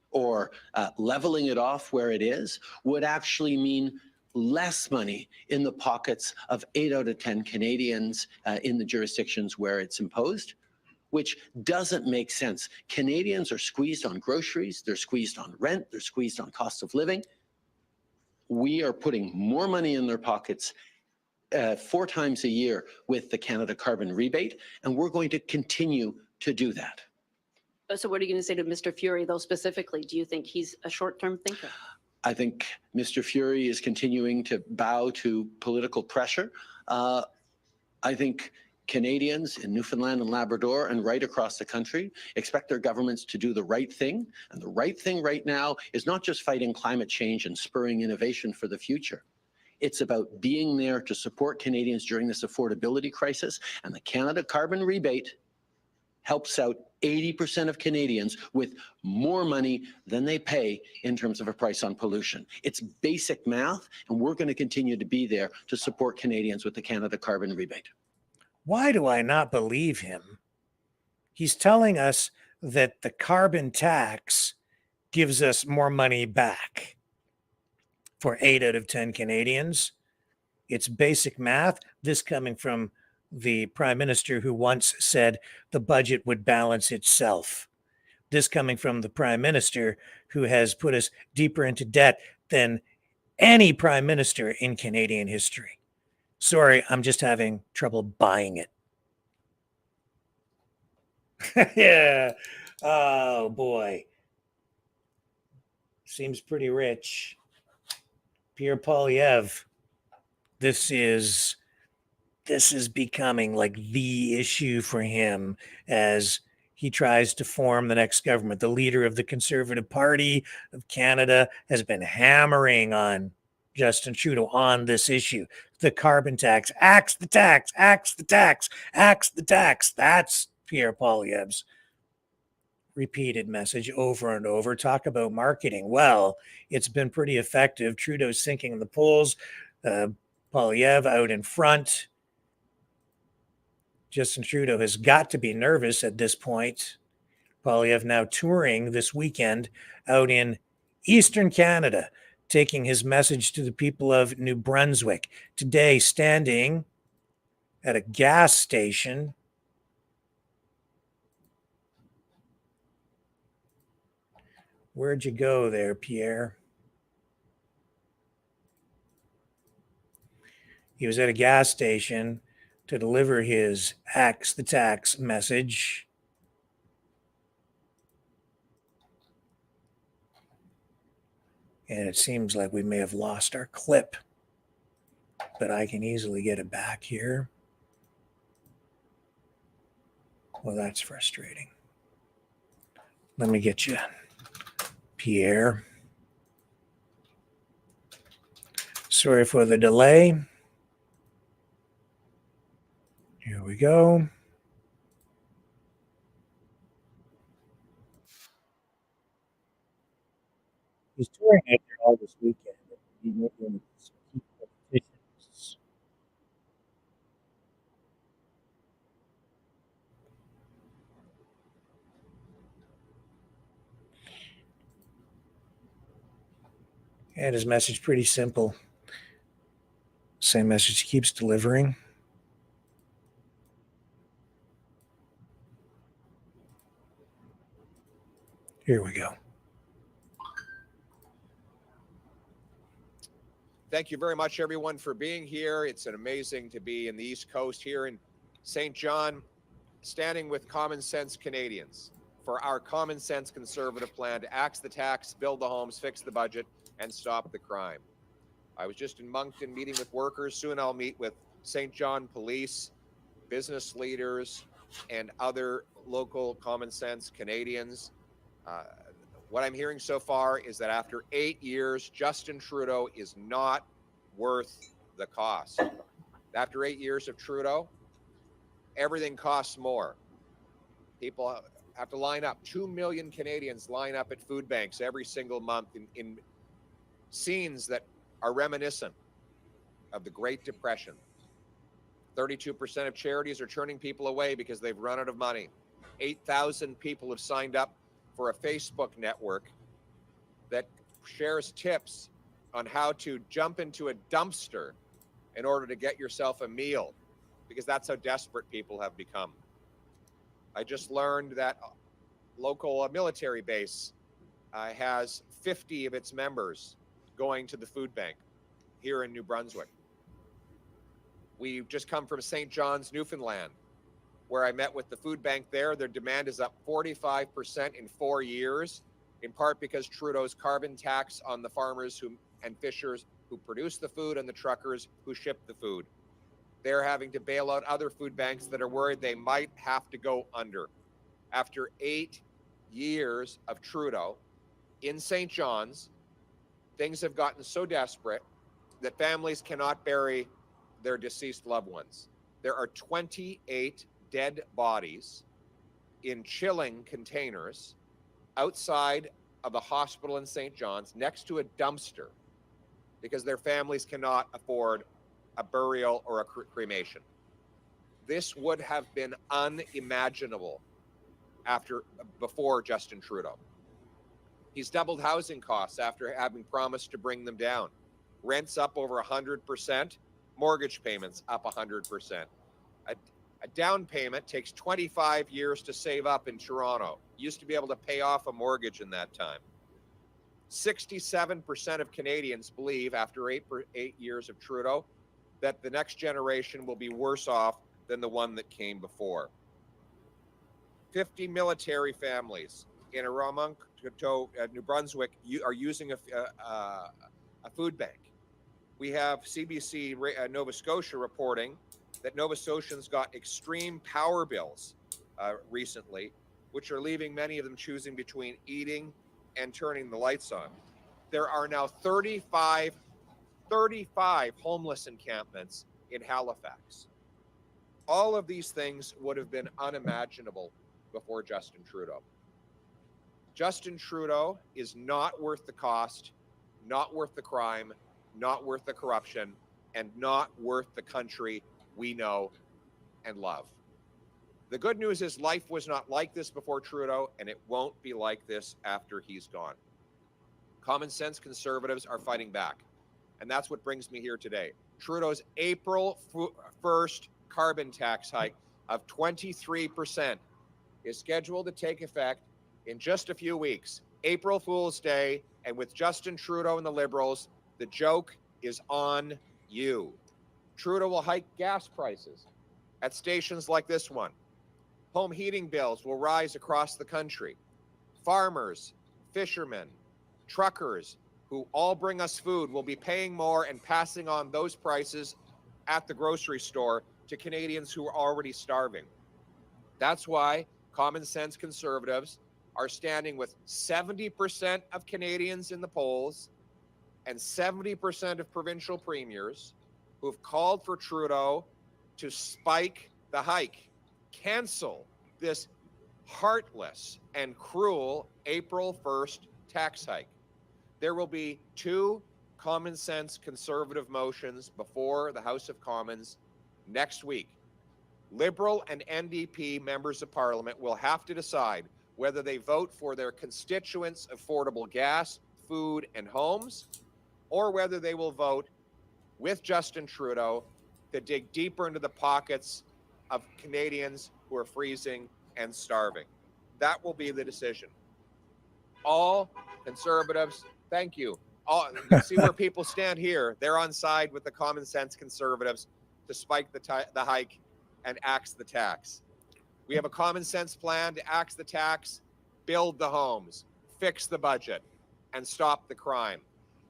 or leveling it off where it is would actually mean less money in the pockets of 8 out of 10 Canadians in the jurisdictions where it's imposed, which doesn't make sense. Canadians are squeezed on groceries, they're squeezed on rent, they're squeezed on cost of living. We are putting more money in their pockets 4 times a year with the Canada Carbon Rebate, and we're going to continue to do that. So what are you going to say to Mr. Fury, though, specifically? Do you think he's a short-term thinker? I think Mr. Fury is continuing to bow to political pressure. I think Canadians in Newfoundland and Labrador and right across the country expect their governments to do the right thing. And the right thing right now is not just fighting climate change and spurring innovation for the future. It's about being there to support Canadians during this affordability crisis. And the Canada Carbon Rebate helps out 80% of Canadians with more money than they pay in terms of a price on pollution. It's basic math, and we're going to continue to be there to support Canadians with the Canada Carbon Rebate. Why do I not believe him? He's telling us that the carbon tax gives us more money back for 8 out of 10 Canadians. It's basic math. This coming from the Prime Minister who once said the budget would balance itself. This coming from the Prime Minister who has put us deeper into debt than any Prime Minister in Canadian history. Sorry, I'm just having trouble buying it. Yeah. Oh, boy. Seems pretty rich. Pierre Poilievre. This is becoming like the issue for him as he tries to form the next government. The leader of the Conservative Party of Canada has been hammering on Justin Trudeau on this issue. The carbon tax, axe the tax, axe the tax, axe the tax. That's Pierre Poilievre's repeated message over and over. Talk about marketing. Well, it's been pretty effective. Trudeau's sinking in the polls. Poilievre out in front. Justin Trudeau has got to be nervous at this point. Poilievre now touring this weekend out in Eastern Canada, taking his message to the people of New Brunswick. Today, standing at a gas station. Where'd you go there, Pierre? He was at a gas station to deliver his axe the tax message. And it seems like we may have lost our clip, but I can easily get it back here. Well, that's frustrating. Let me get you, Pierre. Sorry for the delay. Here we go. He's touring out there all this weekend. He's making some key competitions. And his message pretty simple. Same message he keeps delivering. Here we go. Thank you very much, everyone, for being here. It's amazing to be in the East Coast here in St. John, standing with common sense Canadians for our common sense conservative plan to axe the tax, build the homes, fix the budget, and stop the crime. I was just in Moncton meeting with workers. Soon I'll meet with St. John police, business leaders, and other local common sense Canadians. What I'm hearing so far is that after 8 years, Justin Trudeau is not worth the cost. After 8 years of Trudeau, everything costs more. People have to line up. 2 million Canadians line up at food banks every single month in scenes that are reminiscent of the Great Depression. 32% of charities are turning people away because they've run out of money. 8,000 people have signed up for a Facebook network that shares tips on how to jump into a dumpster in order to get yourself a meal, because that's how desperate people have become. I just learned that local military base has 50 of its members going to the food bank here in New Brunswick. We've just come from St. John's, Newfoundland, where I met with the food bank there. Their demand is up 45% in 4 years, in part because Trudeau's carbon tax on the farmers and fishers who produce the food and the truckers who ship the food. They're having to bail out other food banks that are worried they might have to go under. After 8 years of Trudeau in St. John's, things have gotten so desperate that families cannot bury their deceased loved ones. There are 28 dead bodies in chilling containers outside of the hospital in St. John's next to a dumpster because their families cannot afford a burial or a cremation. This would have been unimaginable before Justin Trudeau. He's doubled housing costs after having promised to bring them down. Rents up over 100%, mortgage payments up 100%. A down payment takes 25 years to save up in Toronto. You used to be able to pay off a mortgage in that time. 67% of Canadians believe after eight years of Trudeau that the next generation will be worse off than the one that came before. 50 military families in New Brunswick are using a food bank. We have CBC Nova Scotia reporting that Nova Scotians got extreme power bills recently, which are leaving many of them choosing between eating and turning the lights on. There are now 35 homeless encampments in Halifax. All of these things would have been unimaginable before Justin Trudeau. Justin Trudeau is not worth the cost, not worth the crime, not worth the corruption, and not worth the country we know and love. The good news is life was not like this before Trudeau, and it won't be like this after he's gone. Common sense conservatives are fighting back, and that's what brings me here today. Trudeau's April 1st carbon tax hike of 23% is scheduled to take effect in just a few weeks, April Fool's Day, and with Justin Trudeau and the Liberals, the joke is on you. Trudeau will hike gas prices at stations like this one. Home heating bills will rise across the country. Farmers, fishermen, truckers who all bring us food will be paying more and passing on those prices at the grocery store to Canadians who are already starving. That's why common sense conservatives are standing with 70% of Canadians in the polls and 70% of provincial premiers who've called for Trudeau to spike the hike, cancel this heartless and cruel April 1st tax hike. There will be 2 common sense conservative motions before the House of Commons next week. Liberal and NDP members of Parliament will have to decide whether they vote for their constituents' affordable gas, food, and homes, or whether they will vote with Justin Trudeau to dig deeper into the pockets of Canadians who are freezing and starving. That will be the decision. All conservatives, thank you. You can see where people stand here. They're on side with the common sense conservatives to spike the hike and axe the tax. We have a common sense plan to axe the tax, build the homes, fix the budget, and stop the crime.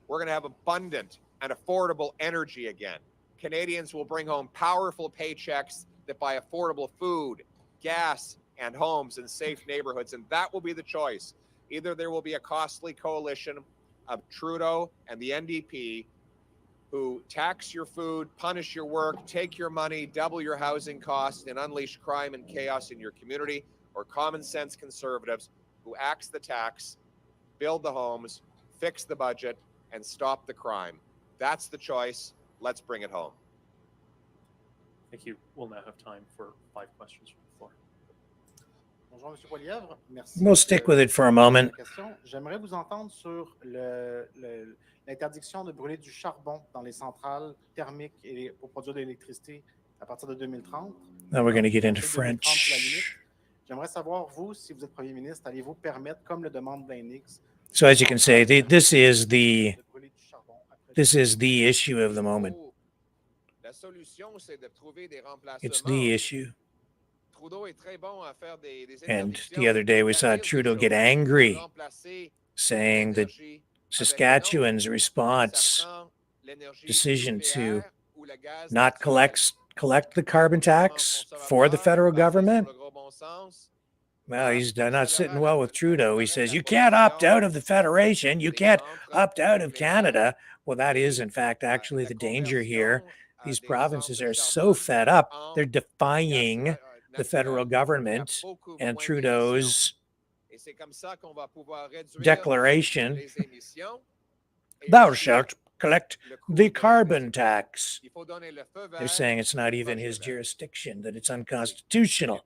We're going to have abundant and affordable energy again. Canadians will bring home powerful paychecks that buy affordable food, gas, and homes in safe neighborhoods, and that will be the choice. Either there will be a costly coalition of Trudeau and the NDP who tax your food, punish your work, take your money, double your housing costs, and unleash crime and chaos in your community, or common sense conservatives who axe the tax, build the homes, fix the budget, and stop the crime. That's the choice. Let's bring it home. Thank you. We'll now have time for 5 questions from the floor. Bonjour, Monsieur Poilievre. Merci. We'll stick with it for a moment. J'aimerais vous entendre sur l'interdiction de brûler du charbon dans les centrales thermiques et pour produire de l'électricité à partir de 2030. Now we're going to get into French. J'aimerais savoir, vous, si vous êtes Premier ministre, allez-vous permettre, comme le demande l'INX, So as you can see, this is the issue of the moment. La solution, c'est de trouver des remplacements. It's the issue. Trudeau est très bon à faire des And the other day we saw Trudeau get angry, saying that Saskatchewan's response decision to not collect the carbon tax for the federal government. Well, he's not sitting well with Trudeau. He says, you can't opt out of the Federation. You can't opt out of Canada. Well, that is, in fact, actually the danger here. These provinces are so fed up, they're defying the federal government and Trudeau's declaration, thou shalt collect the carbon tax. They're saying it's not even his jurisdiction, that it's unconstitutional.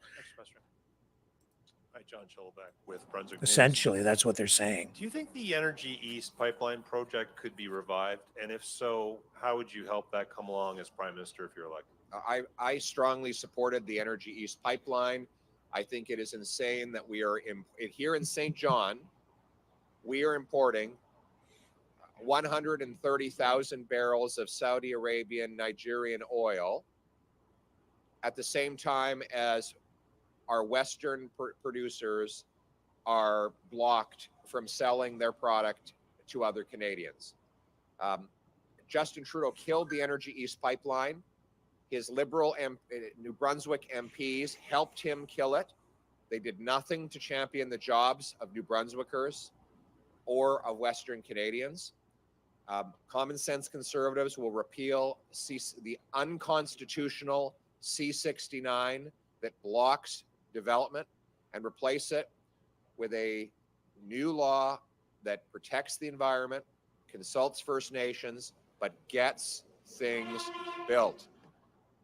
Hi, John Schillebeck with Brunswick. Essentially, that's what they're saying. Do you think the Energy East pipeline project could be revived? And if so, how would you help that come along as Prime Minister if you're elected? I strongly supported the Energy East pipeline. I think it is insane that we are here in St. John, we are importing 130,000 barrels of Saudi Arabian, Nigerian oil at the same time as our Western producers are blocked from selling their product to other Canadians. Justin Trudeau killed the Energy East pipeline. His Liberal New Brunswick MPs helped him kill it. They did nothing to champion the jobs of New Brunswickers or of Western Canadians. Common sense conservatives will repeal the unconstitutional C-69 that blocks development and replace it with a new law that protects the environment, consults First Nations, but gets things built.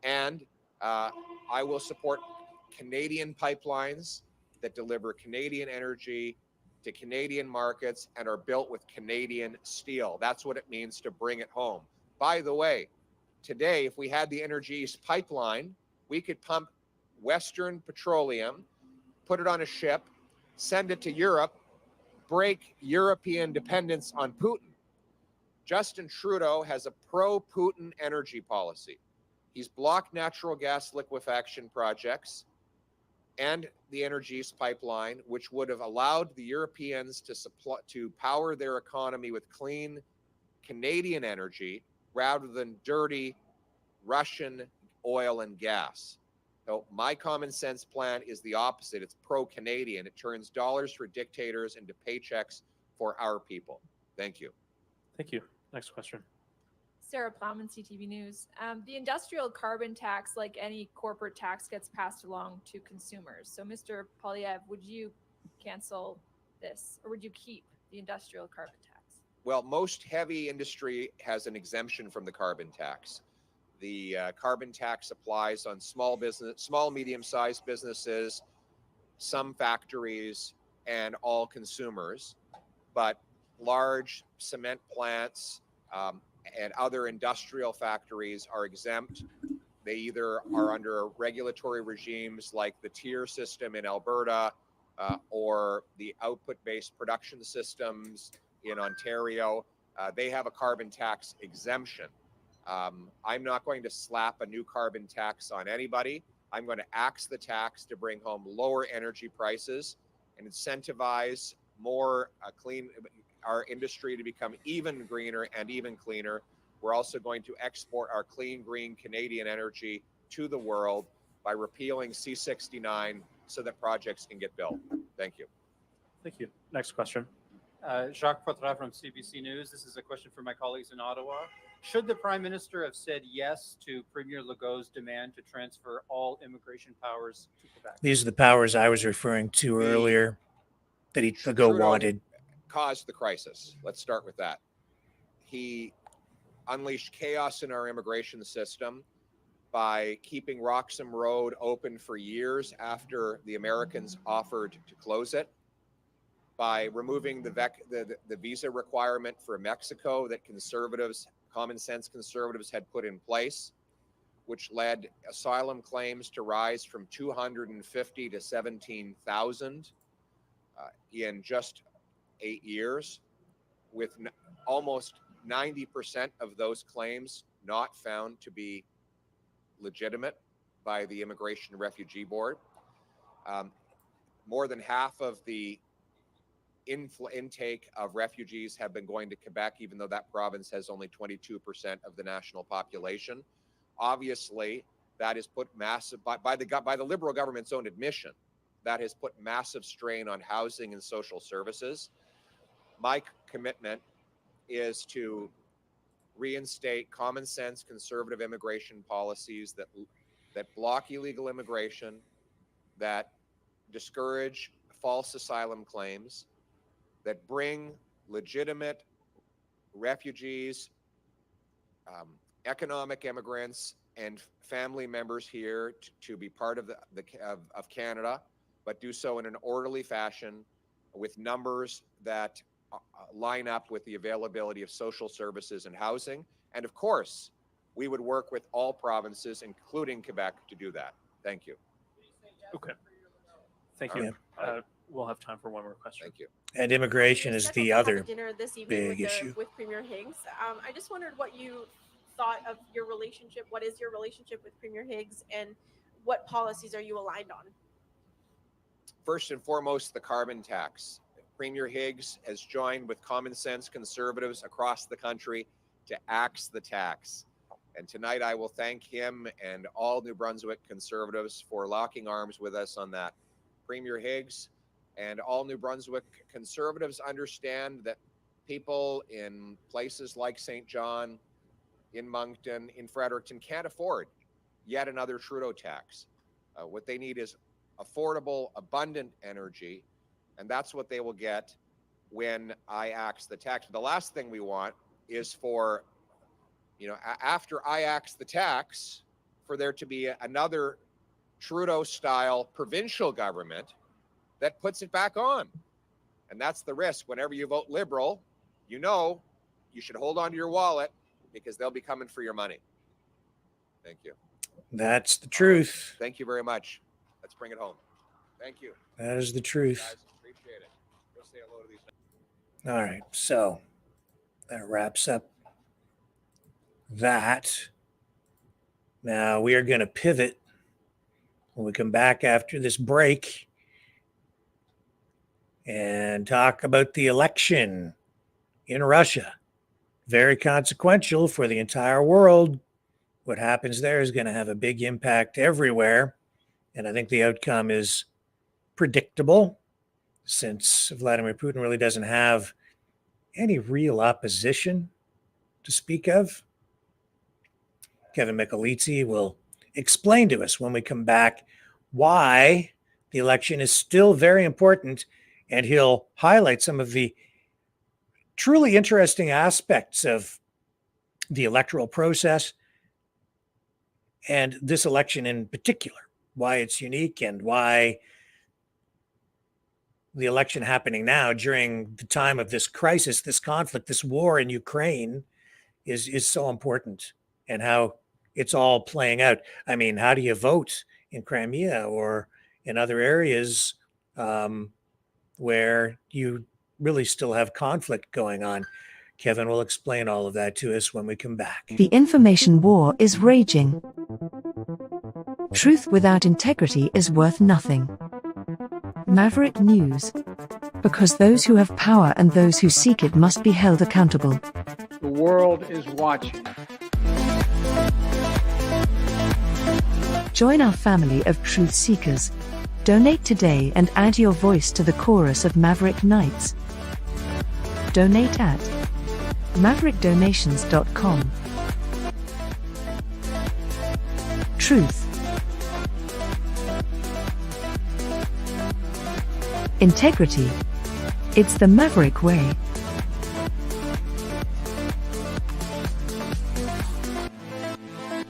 And I will support Canadian pipelines that deliver Canadian energy to Canadian markets and are built with Canadian steel. That's what it means to bring it home. By the way, today, if we had the Energy East pipeline, we could pump Western petroleum, put it on a ship, send it to Europe, break European dependence on Putin. Justin Trudeau has a pro-Putin energy policy. He's blocked natural gas liquefaction projects and the Energy East pipeline, which would have allowed the Europeans to power their economy with clean Canadian energy rather than dirty Russian oil and gas. So my common sense plan is the opposite. It's pro-Canadian. It turns dollars for dictators into paychecks for our people. Thank you. Thank you. Next question. Sarah Plowman, CTV News. The industrial carbon tax, like any corporate tax, gets passed along to consumers. So, Mr. Poilievre, would you cancel this, or would you keep the industrial carbon tax? Well, most heavy industry has an exemption from the carbon tax. The carbon tax applies on small, medium-sized businesses, some factories, and all consumers. But large cement plants, and other industrial factories are exempt. They either are under regulatory regimes like the tier system in Alberta or the output-based production systems in Ontario. They have a carbon tax exemption. I'm not going to slap a new carbon tax on anybody. I'm going to axe the tax to bring home lower energy prices and incentivize more our industry to become even greener and even cleaner. We're also going to export our clean, green Canadian energy to the world by repealing C-69 so that projects can get built. Thank you. Thank you. Next question. Jacques Poitras from CBC News. This is a question for my colleagues in Ottawa. Should the Prime Minister have said yes to Premier Legault's demand to transfer all immigration powers to Quebec? These are the powers I was referring to earlier that Legault wanted. Caused the crisis. Let's start with that. He unleashed chaos in our immigration system. by keeping Roxham Road open for years after the Americans offered to close it, by removing the visa requirement for Mexico that conservatives, common sense conservatives, had put in place, which led asylum claims to rise from 250 to 17,000 in just 8 years, with almost 90% of those claims not found to be legitimate by the Immigration and Refugee Board. More than half of the intake of refugees have been going to Quebec, even though that province has only 22% of the national population. Obviously, that has put massive, by the Liberal government's own admission, that has put massive strain on housing and social services. My commitment is to reinstate common sense conservative immigration policies that block illegal immigration, that discourage false asylum claims, that bring legitimate refugees, economic immigrants, and family members here to be part of of Canada, but do so in an orderly fashion with numbers that line up with the availability of social services and housing. And of course, we would work with all provinces, including Quebec, to do that. Thank you. Okay. Thank you. We'll have time for one more question. Thank you. And immigration is the other dinner this evening big issue. with Premier Higgs. I just wondered what you thought of your relationship. What is your relationship with Premier Higgs, and what policies are you aligned on? First and foremost, the carbon tax. Premier Higgs has joined with common sense conservatives across the country to axe the tax. And tonight I will thank him and all New Brunswick conservatives for locking arms with us on that. Premier Higgs and all New Brunswick conservatives understand that people in places like St. John, in Moncton, in Fredericton can't afford yet another Trudeau tax. What they need is affordable, abundant energy, and that's what they will get when I axe the tax. The last thing we want is for, after I axe the tax, for there to be another Trudeau-style provincial government that puts it back on. And that's the risk. Whenever you vote Liberal, you should hold on to your wallet, because they'll be coming for your money. Thank you. That's the truth. Thank you very much. Let's bring it home. Thank you. That is the truth. Guys, appreciate it. Go say hello to these. All right. So that wraps up that. Now we are going to pivot when we come back after this break and talk about the election in Russia. Very consequential for the entire world. What happens there is going to have a big impact everywhere. And I think the outcome is predictable, since Vladimir Putin really doesn't have any real opposition to speak of. Kevin Michelizzi will explain to us when we come back why the election is still very important, and he'll highlight some of the truly interesting aspects of the electoral process and this election in particular, why it's unique and why the election happening now during the time of this crisis, this conflict, this war in Ukraine is so important, and how it's all playing out. I mean, how do you vote in Crimea or in other areas where you really still have conflict going on? Kevin will explain all of that to us when we come back. The information war is raging. Truth without integrity is worth nothing. Maverick News. Because those who have power and those who seek it must be held accountable. The world is watching. Join our family of truth seekers. Donate today and add your voice to the chorus of Maverick Knights. Donate at maverickdonations.com. Truth. Integrity. It's the Maverick way.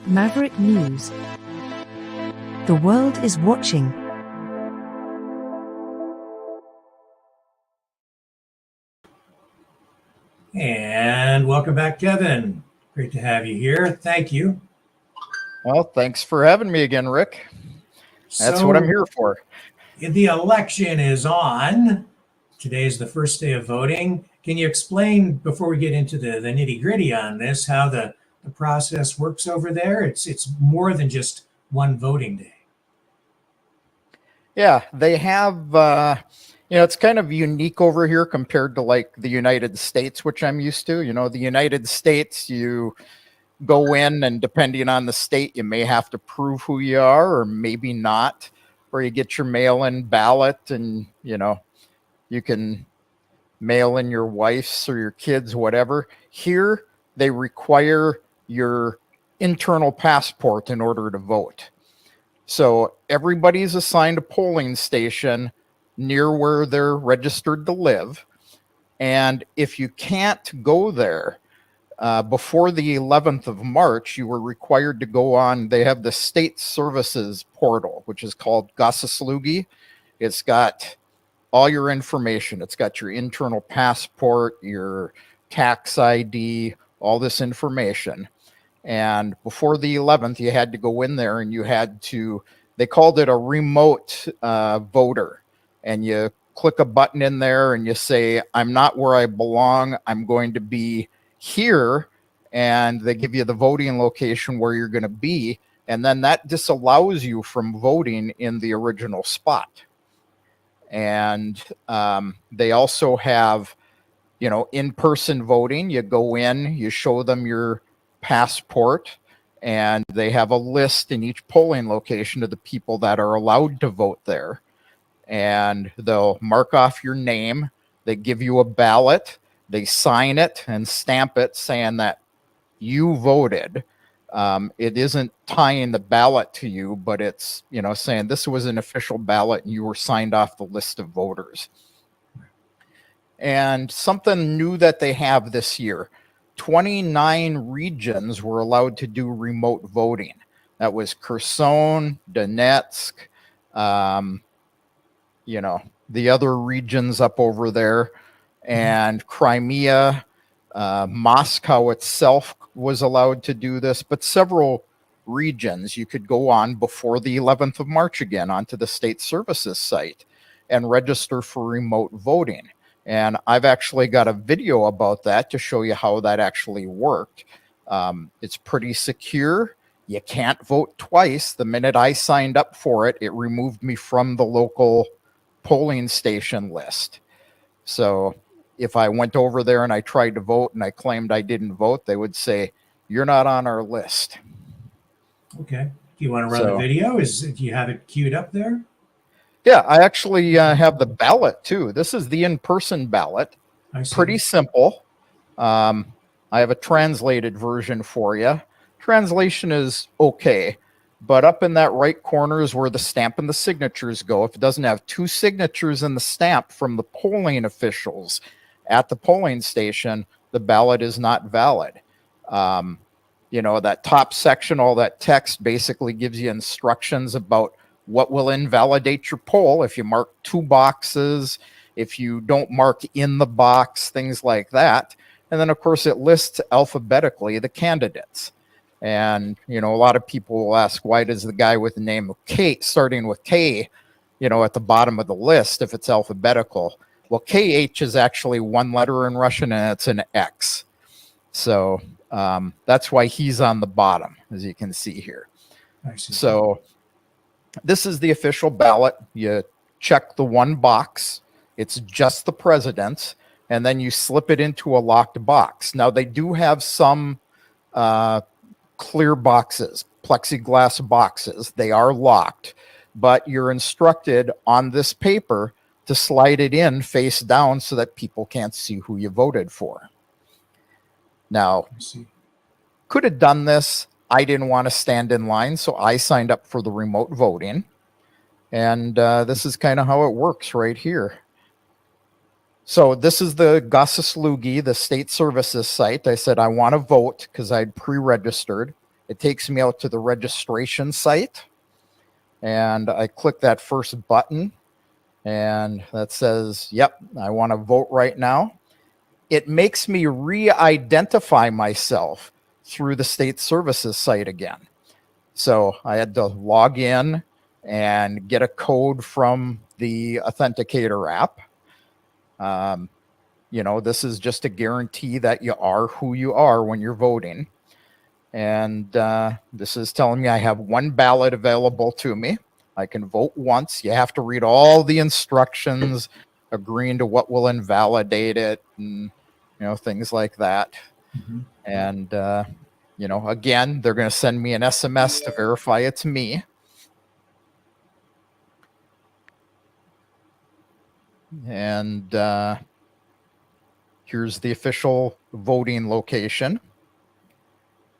Maverick News. The world is watching. And welcome back, Kevin. Great to have you here. Thank you. Well, thanks for having me again, Rick. That's what I'm here for. The election is on. Today is the first day of voting. Can you explain, before we get into the nitty-gritty on this, how the process works over there? It's more than just one voting day. Yeah, they have, it's kind of unique over here compared to like the United States, which I'm used to. The United States, you go in and depending on the state, you may have to prove who you are or maybe not, or you get your mail-in ballot and, you can mail in your wife's or your kids, whatever. Here, they require your internal passport in order to vote. So everybody's assigned a polling station near where they're registered to live. And if you can't go there before the 11th of March, you were required to go on. They have the state services portal, which is called Gassaslugi. It's got all your information. It's got your internal passport, your tax ID, all this information. And before the 11th, you had to go in there and you had to, they called it a remote voter. And you click a button in there and you say, I'm not where I belong. I'm going to be here. And they give you the voting location where you're going to be. And then that disallows you from voting in the original spot. And they also have, in-person voting. You go in, you show them your passport, and they have a list in each polling location of the people that are allowed to vote there. And they'll mark off your name. They give you a ballot. They sign it and stamp it saying that you voted. It isn't tying the ballot to you, but it's, saying this was an official ballot and you were signed off the list of voters. And something new that they have this year, 29 regions were allowed to do remote voting. That was Kherson, Donetsk, the other regions up over there, and Crimea, Moscow itself was allowed to do this, but several regions you could go on before the 11th of March again onto the state services site and register for remote voting. And I've actually got a video about that to show you how that actually worked. It's pretty secure. You can't vote twice. The minute I signed up for it, it removed me from the local polling station list. So if I went over there and I tried to vote and I claimed I didn't vote, they would say, you're not on our list. Okay. Do you want to run the video? Do you have it queued up there? Yeah, I actually have the ballot too. This is the in-person ballot. Pretty simple. I have a translated version for you. Translation is okay, but up in that right corner is where the stamp and the signatures go. If it doesn't have two signatures in the stamp from the polling officials at the polling station, the ballot is not valid. That top section, all that text basically gives you instructions about what will invalidate your poll if you mark two boxes, if you don't mark in the box, things like that. And then, of course, it lists alphabetically the candidates. And, a lot of people will ask, why does the guy with the name of K, starting with K, at the bottom of the list if it's alphabetical? Well, KH is actually one letter in Russian and it's an X. So that's why he's on the bottom, as you can see here. I see. So this is the official ballot. You check the one box. It's just the president's, and then you slip it into a locked box. Now, they do have some clear boxes, plexiglass boxes. They are locked, but you're instructed on this paper to slide it in face down so that people can't see who you voted for. Now, could have done this. I didn't want to stand in line, so I signed up for the remote voting. And this is kind of how it works right here. So this is the Gassaslugi, the state services site. I said I want to vote because I'd pre-registered. it takes me out to the registration site, and I click that first button, and that says, yep, I want to vote right now. It makes me re-identify myself through the state services site again. So I had to log in and get a code from the Authenticator app. This is just a guarantee that you are who you are when you're voting. And this is telling me I have one ballot available to me. I can vote once. You have to read all the instructions, agreeing to what will invalidate it, and things like that. And again, they're going to send me an SMS to verify it's me. And here's the official voting location.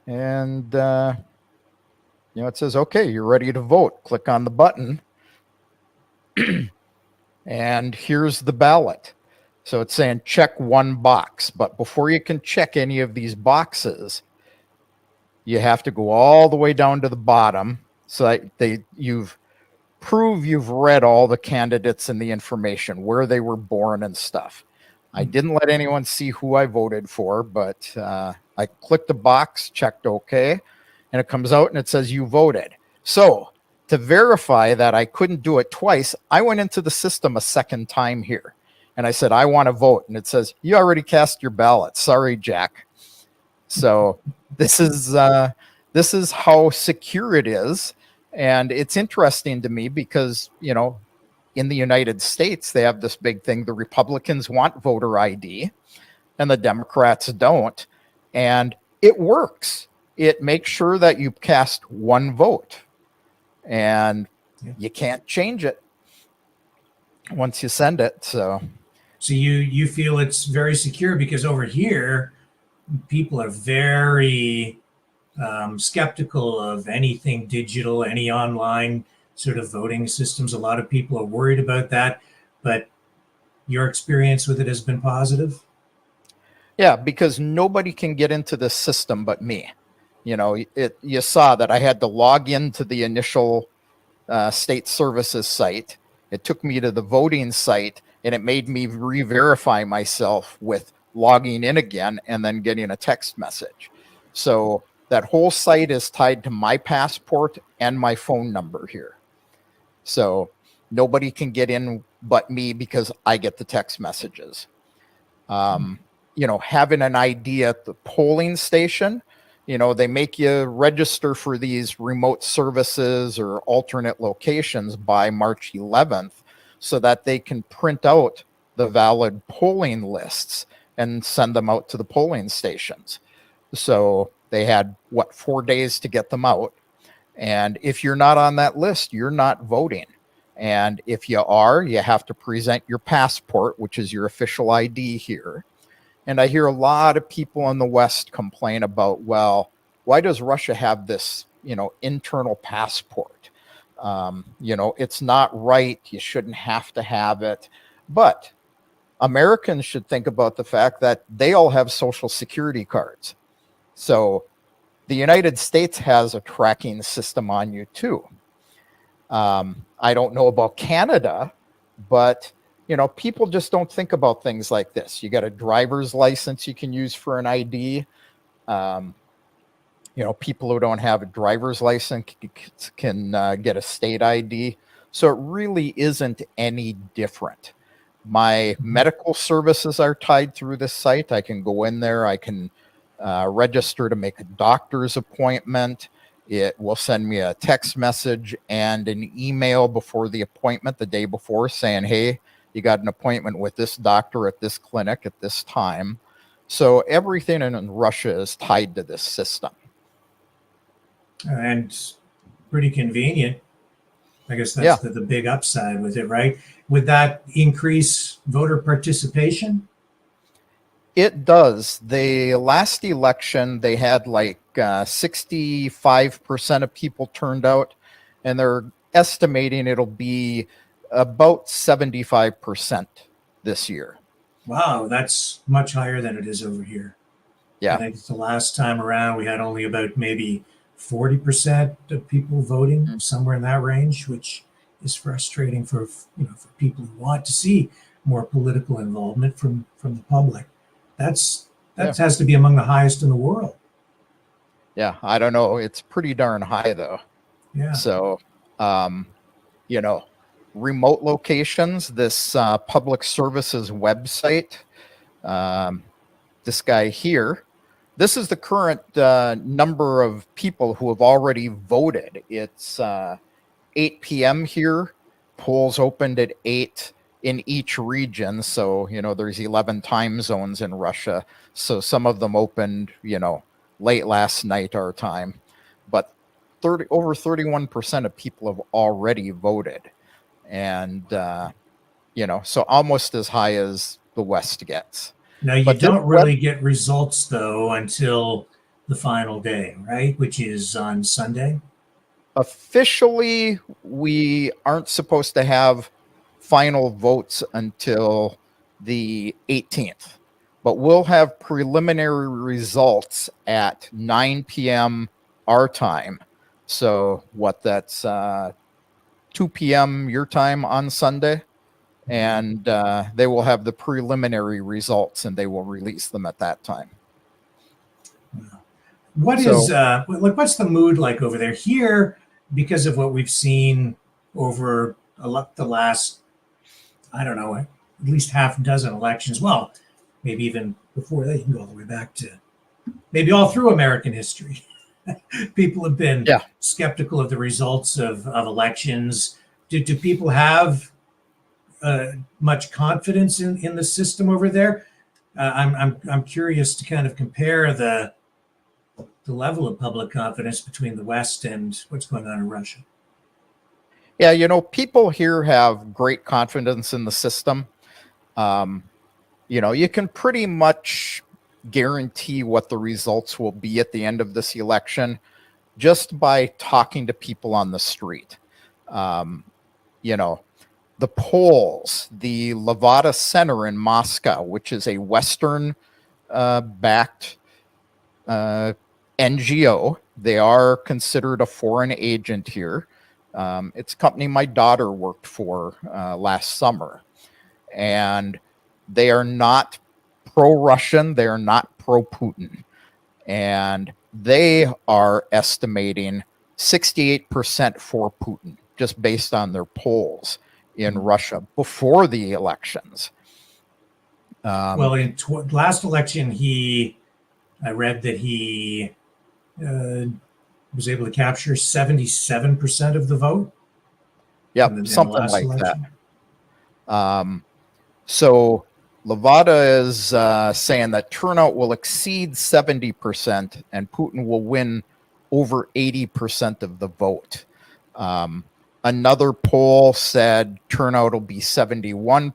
And it says, okay, you're ready to vote. Click on the button. And here's the ballot. So it's saying check one box. But before you can check any of these boxes, you have to go all the way down to the bottom so that you've read all the candidates and the information, where they were born and stuff. I didn't let anyone see who I voted for, but I clicked the box, checked okay, and it comes out and it says you voted. So to verify that I couldn't do it twice, I went into the system a second time here. And I said, I want to vote. And it says, you already cast your ballot. Sorry, Jack. So this is how secure it is. And it's interesting to me because, in the United States, they have this big thing. The Republicans want voter ID and the Democrats don't. And it works. It makes sure that you cast one vote. And you can't change it once you send it. So you feel it's very secure, because over here, people are very skeptical of anything digital, any online sort of voting systems. A lot of people are worried about that, but your experience with it has been positive? Yeah, because nobody can get into the system but me. You saw that I had to log into the initial state services site. It took me to the voting site, and it made me re-verify myself with logging in again and then getting a text message. So that whole site is tied to my passport and my phone number here. So nobody can get in but me because I get the text messages. Having an ID at the polling station, they make you register for these remote services or alternate locations by March 11th so that they can print out the valid polling lists and send them out to the polling stations. So they had, 4 days to get them out. And if you're not on that list, you're not voting. And if you are, you have to present your passport, which is your official ID here. And I hear a lot of people in the West complain about, well, why does Russia have this, internal passport? It's not right. You shouldn't have to have it. But Americans should think about the fact that they all have social security cards. So the United States has a tracking system on you too. I don't know about Canada, but people just don't think about things like this. You got a driver's license you can use for an ID. People who don't have a driver's license can get a state ID. So it really isn't any different. My medical services are tied through this site. I can go in there. I can register to make a doctor's appointment. It will send me a text message and an email before the appointment, the day before, saying, hey, you got an appointment with this doctor at this clinic at this time. So everything in Russia is tied to this system. And pretty convenient. I guess that's the big upside with it, right? Would that increase voter participation? It does. The last election, they had 65% of people turned out, and they're estimating it'll be about 75% this year. Wow, that's much higher than it is over here. Yeah. I think the last time around we had only about maybe 40% of people voting, somewhere in that range, which is frustrating for for people who want to see more political involvement from the public. That has to be among the highest in the world. Yeah, I don't know. It's pretty darn high though. Yeah. So, remote locations, this public services website, this guy here, this is the current number of people who have already voted. It's 8 p.m. here. Polls opened at 8 in each region. So, there's 11 time zones in Russia. So some of them opened, late last night our time. But over 31% of people have already voted. And, so almost as high as the West gets. Now, you don't really get results, though, until the final day, right? Which is on Sunday? Officially, we aren't supposed to have final votes until the 18th. But we'll have preliminary results at 9 p.m. our time. So that's 2 p.m. your time on Sunday. And they will have the preliminary results and they will release them at that time. What's the mood like over there? Here, because of what we've seen over the last, I don't know, at least half a dozen elections. Well, maybe even before that, you can go all the way back to maybe all through American history. People have been skeptical of the results of elections. Do people have much confidence in the system over there? I'm curious to kind of compare the level of public confidence between the West and what's going on in Russia. Yeah, people here have great confidence in the system. You can pretty much guarantee what the results will be at the end of this election just by talking to people on the street. The polls, the Levada Center in Moscow, which is a Western backed NGO. They are considered a foreign agent here. It's a company my daughter worked for last summer. And they are not pro-Russian. They are not pro-Putin. And they are estimating 68% for Putin, just based on their polls in Russia before the elections. Well, in last election, I read that he was able to capture 77% of the vote. Yep, something like that. So Levada is saying that turnout will exceed 70% and Putin will win over 80% of the vote. Another poll said turnout will be 71%.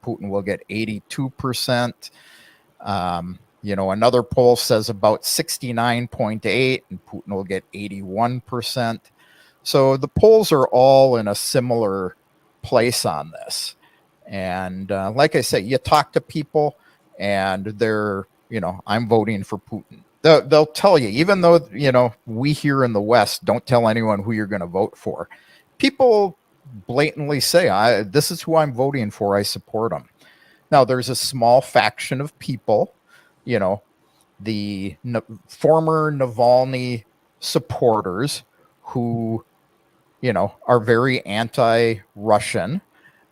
Putin will get 82%. Another poll says about 69.8 and Putin will get 81%. So the polls are all in a similar place on this. And like I say, you talk to people and they're, I'm voting for Putin. They'll tell you, even though, we here in the West don't tell anyone who you're going to vote for. People blatantly say, this is who I'm voting for. I support him. Now, there's a small faction of people, the former Navalny supporters who, are very anti-Russian.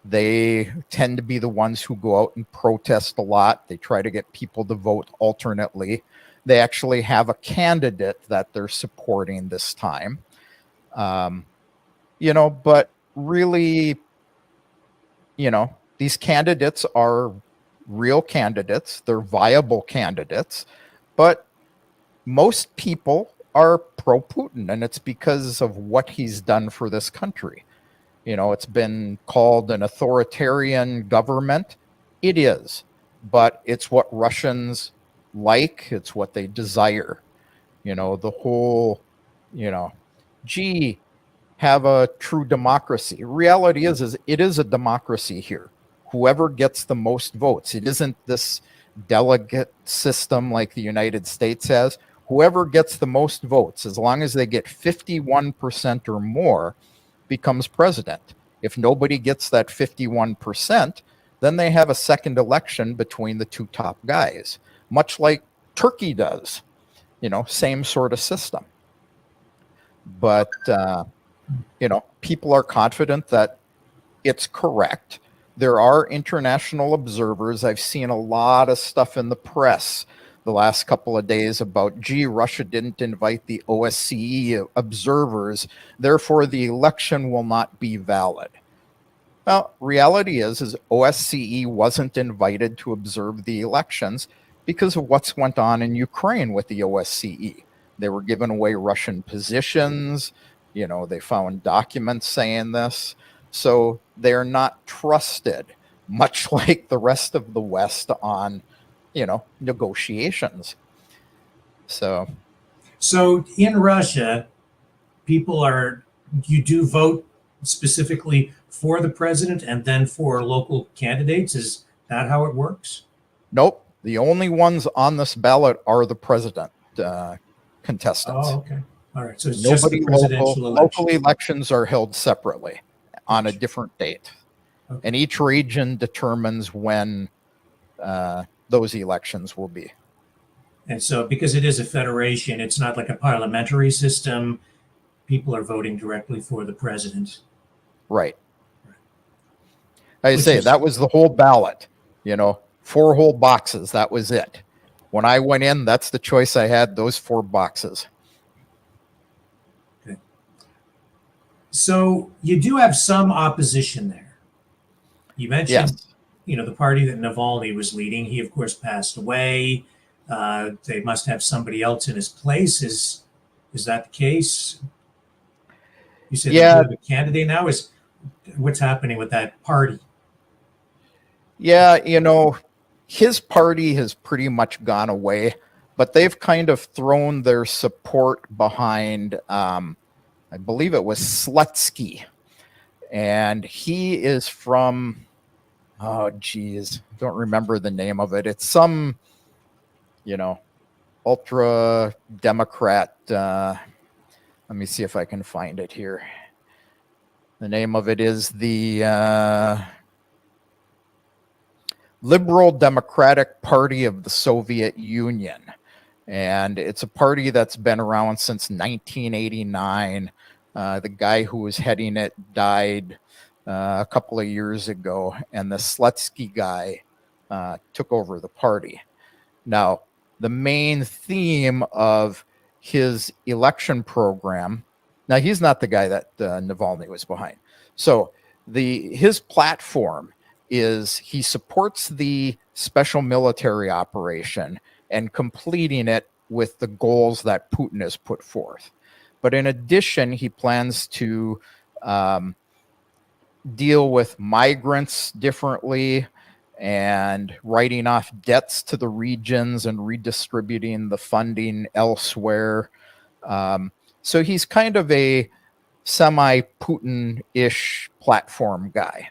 They tend to be the ones who go out and protest a lot. They try to get people to vote alternately. They actually have a candidate that they're supporting this time. But really, these candidates are real candidates. They're viable candidates. But most people are pro-Putin, and it's because of what he's done for this country. It's been called an authoritarian government. It is, but it's what Russians like. It's what they desire. The whole, have a true democracy. Reality is it is a democracy here. Whoever gets the most votes. It isn't this delegate system like the United States has. whoever gets the most votes, as long as they get 51% or more, becomes president. If nobody gets that 51%, then they have a second election between the two top guys, much like Turkey does. Same sort of system. But, people are confident that it's correct. There are international observers. I've seen a lot of stuff in the press the last couple of days about, Russia didn't invite the OSCE observers, therefore the election will not be valid. Well, reality is OSCE wasn't invited to observe the elections because of what's went on in Ukraine with the OSCE. They were giving away Russian positions. They found documents saying this. So they're not trusted, much like the rest of the West on, negotiations. So in Russia, you do vote specifically for the president and then for local candidates. Is that how it works? Nope. The only ones on this ballot are the president contestants. Oh, okay. All right. So it's Nobody just the presidential election. Local elections are held separately on a different date. Okay. And each region determines when those elections will be. And so because it is a federation, it's not like a parliamentary system. People are voting directly for the president. Right. I say that was the whole ballot, 4 whole boxes. That was it. When I went in, that's the choice I had, those 4 boxes. Okay. So you do have some opposition there. You mentioned, yes. The party that Navalny was leading. He, of course, passed away. They must have somebody else in his place. Is that the case? You said they do have a candidate now. What's happening with that party? Yeah, his party has pretty much gone away, but they've kind of thrown their support behind, I believe it was Slutsky. And he is from, don't remember the name of it. It's some, ultra Democrat. Let me see if I can find it here. The name of it is the Liberal Democratic Party of the Soviet Union. And it's a party that's been around since 1989. The guy who was heading it died a couple of years ago, and the Slutsky guy took over the party. Now, the main theme of his election program, now he's not the guy that Navalny was behind. So his platform is he supports the special military operation and completing it with the goals that Putin has put forth. But in addition, he plans to deal with migrants differently and writing off debts to the regions and redistributing the funding elsewhere. So he's kind of a semi-Putin-ish platform guy.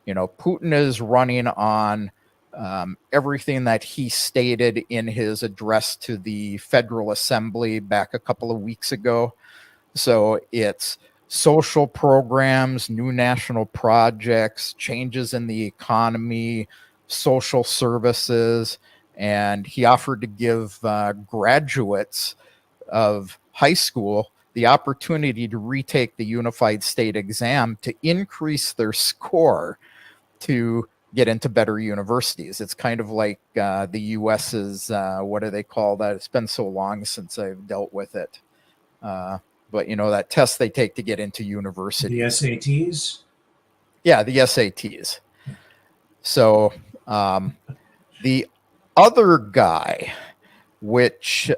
Putin is running on everything that he stated in his address to the Federal Assembly back a couple of weeks ago. So it's social programs, new national projects, changes in the economy, social services, and he offered to give graduates of high school the opportunity to retake the Unified State exam to increase their score to get into better universities. It's kind of like the US's, what do they call that? It's been so long since I've dealt with it. But that test they take to get into university. The SATs? Yeah, the SATs. So the other guy, which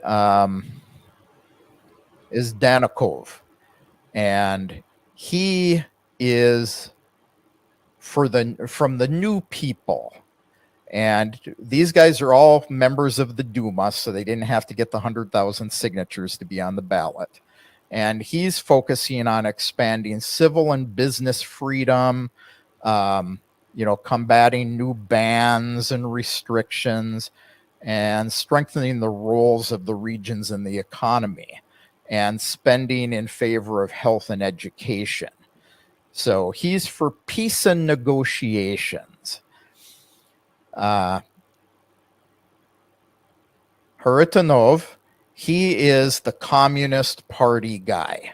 is Danikov, and he is from the New People. And these guys are all members of the Duma, so they didn't have to get the 100,000 signatures to be on the ballot. And he's focusing on expanding civil and business freedom, combating new bans and restrictions. and strengthening the roles of the regions in the economy, and spending in favor of health and education. So he's for peace and negotiations. Haritonov, he is the Communist Party guy.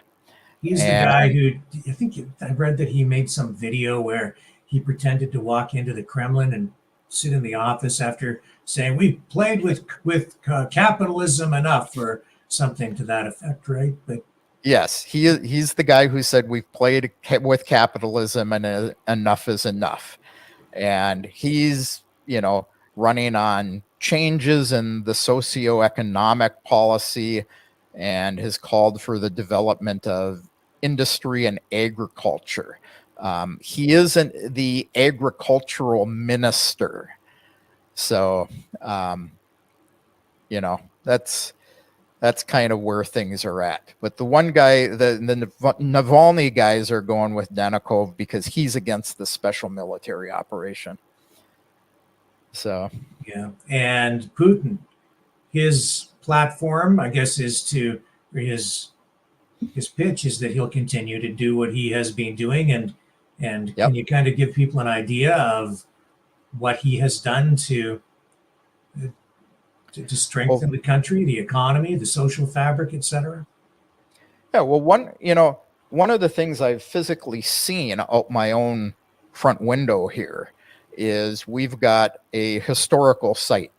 He's the guy who, I think I read that he made some video where he pretended to walk into the Kremlin and sit in the office after saying, "We've played with capitalism enough," or something to that effect, right? But yes, he's the guy who said we've played with capitalism and enough is enough. And he's, running on changes in the socioeconomic policy and has called for the development of industry and agriculture. He isn't the agricultural minister. So, that's kind of where things are at. But the one guy, the Navalny guys are going with Denikov because he's against the special military operation. So yeah, and Putin, his platform, I guess, is to his pitch is that he'll continue to do what he has been doing, and can you kind of give people an idea of what he has done to strengthen the country, the economy, the social fabric, etc.? Yeah, well, one of the things I've physically seen out my own front window here is we've got a historical site.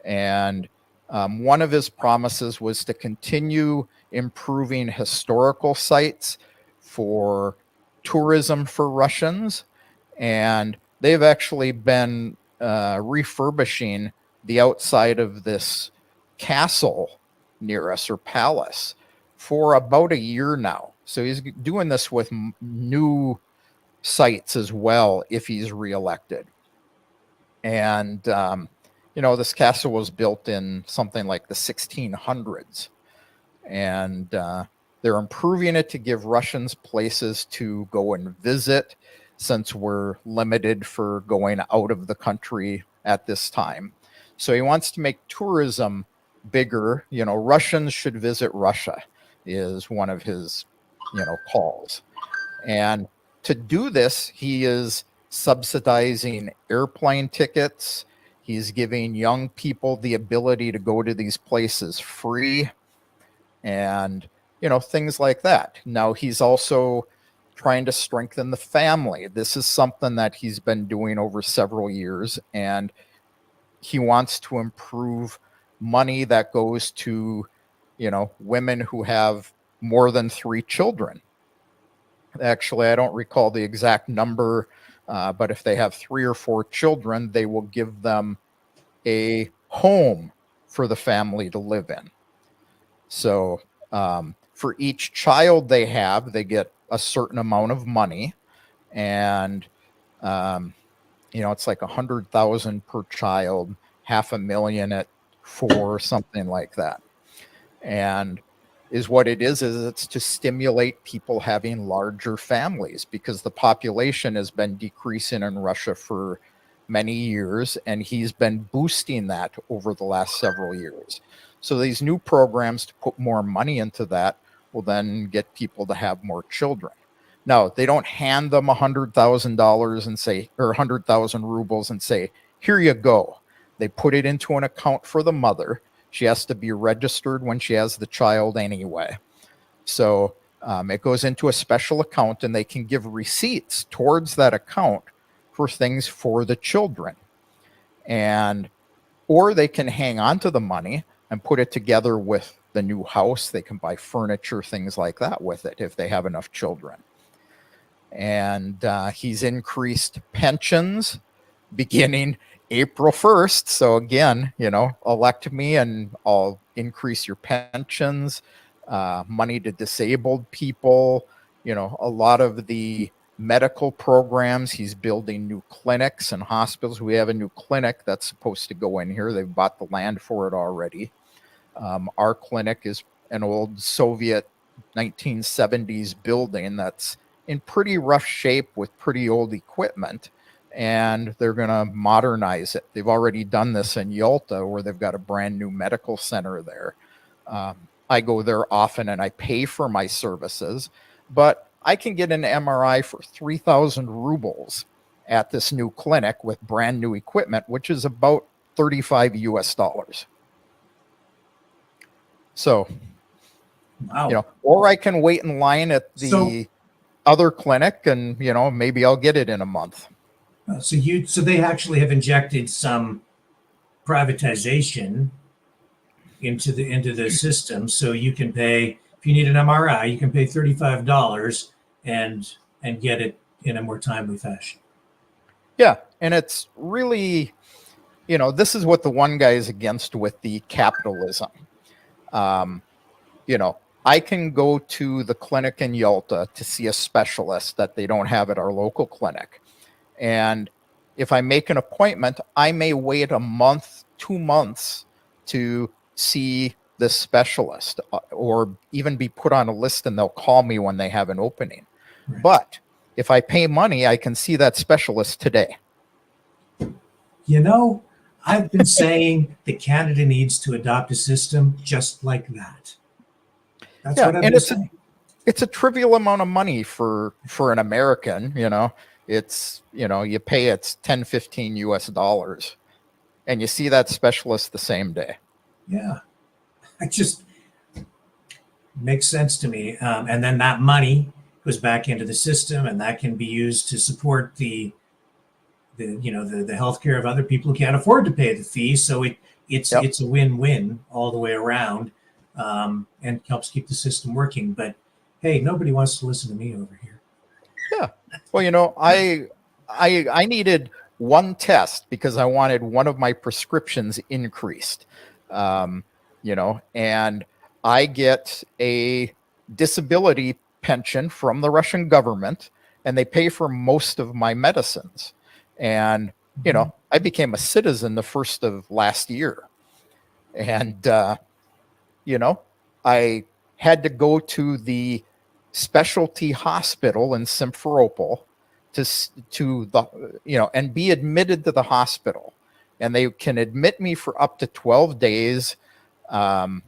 And one of his promises was to continue improving historical sites for tourism for Russians. And they've actually been refurbishing the outside of this castle near us, or palace, for about a year now. So he's doing this with new sites as well if he's reelected. And, this castle was built in something like the 1600s. And they're improving it to give Russians places to go and visit, since we're limited for going out of the country at this time. So he wants to make tourism bigger. Russians should visit Russia is one of his, calls. And to do this, he is subsidizing airplane tickets. He's giving young people the ability to go to these places free, and, things like that. Now, he's also trying to strengthen the family. This is something that he's been doing over several years, and he wants to improve money that goes to, women who have more than 3 children. Actually, I don't recall the exact number, but if they have 3 or 4 children, they will give them a home for the family to live in. So for each child they have, they get a certain amount of money, and it's like 100,000 per child, $500,000 at 4, something like that. And what it is it's to stimulate people having larger families, because the population has been decreasing in Russia for many years, and he's been boosting that over the last several years. So these new programs to put more money into that will then get people to have more children. Now, they don't hand them $100,000 and say, or 100,000 rubles and say, "Here you go." They put it into an account for the mother. She has to be registered when she has the child anyway. So it goes into a special account, and they can give receipts towards that account for things for the children. Or they can hang on to the money and put it together with the new house. They can buy furniture, things like that with it if they have enough children. And he's increased pensions beginning April 1st. So again, elect me and I'll increase your pensions, money to disabled people, a lot of the medical programs. He's building new clinics and hospitals. We have a new clinic that's supposed to go in here. They've bought the land for it already. Our clinic is an old Soviet 1970s building that's in pretty rough shape with pretty old equipment. and they're going to modernize it. They've already done this in Yalta, where they've got a brand new medical center there. I go there often and I pay for my services, but I can get an MRI for 3,000 rubles at this new clinic with brand new equipment, which is about 35 US dollars. So, wow. Or I can wait in line at the other clinic and, maybe I'll get it in a month. So they actually have injected some privatization into the system, so you can pay, if you need an MRI, you can pay $35 and get it in a more timely fashion. Yeah, and it's really, this is what the one guy is against with the capitalism. I can go to the clinic in Yalta to see a specialist that they don't have at our local clinic. And if I make an appointment, I may wait a month, 2 months to see this specialist, or even be put on a list and they'll call me when they have an opening. Right. But if I pay money, I can see that specialist today. I've been saying that Canada needs to adopt a system just like that. That's what I've been saying. It's a trivial amount of money for an American, It's, you pay it's 10, 15 US dollars and you see that specialist the same day. Yeah. It just makes sense to me. And then that money goes back into the system, and that can be used to support the healthcare of other people who can't afford to pay the fee. So it's a win-win all the way around, and helps keep the system working. But hey, nobody wants to listen to me over here. Yeah. Well, I needed one test because I wanted one of my prescriptions increased. And I get a disability pension from the Russian government, and they pay for most of my medicines. And, I became a citizen the first of last year. And, I had to go to the specialty hospital in Simferopol and be admitted to the hospital. And they can admit me for up to 12 days. They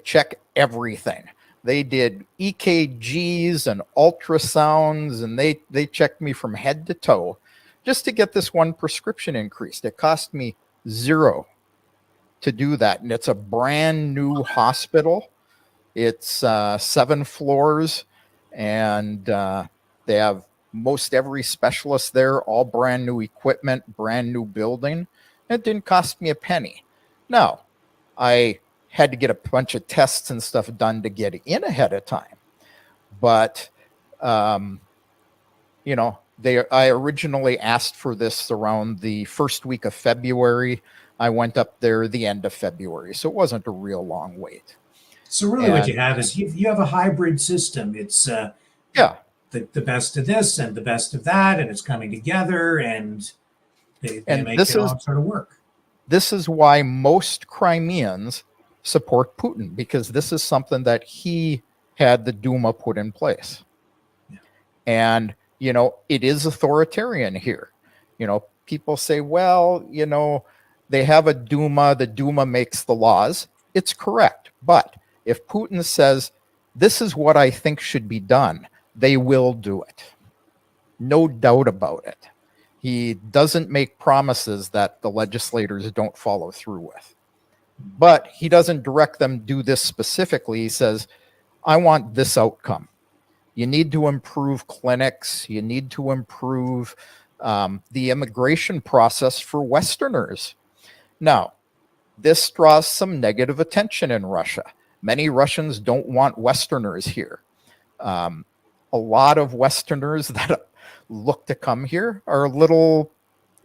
check everything. They did EKGs and ultrasounds, and they checked me from head to toe just to get this one prescription increased. It cost me $0 to do that. And it's a brand new hospital. It's 7 floors, and they have most every specialist there, all brand new equipment, brand new building. It didn't cost me a penny. Now, I had to get a bunch of tests and stuff done to get in ahead of time. But, I originally asked for this around the first week of February. I went up there the end of February, so it wasn't a real long wait. So really what you have is you have a hybrid system. It's the best of this and the best of that, and it's coming together, and they make it all sort of work. This is why most Crimeans support Putin, because this is something that he had the Duma put in place. Yeah. And, it is authoritarian here. People say, well, they have a Duma, the Duma makes the laws. It's correct. But if Putin says, this is what I think should be done, they will do it. No doubt about it. He doesn't make promises that the legislators don't follow through with. But he doesn't direct them to do this specifically. He says, I want this outcome. You need to improve clinics. You need to improve the immigration process for Westerners. Now, this draws some negative attention in Russia. Many Russians don't want Westerners here. A lot of Westerners that look to come here are a little,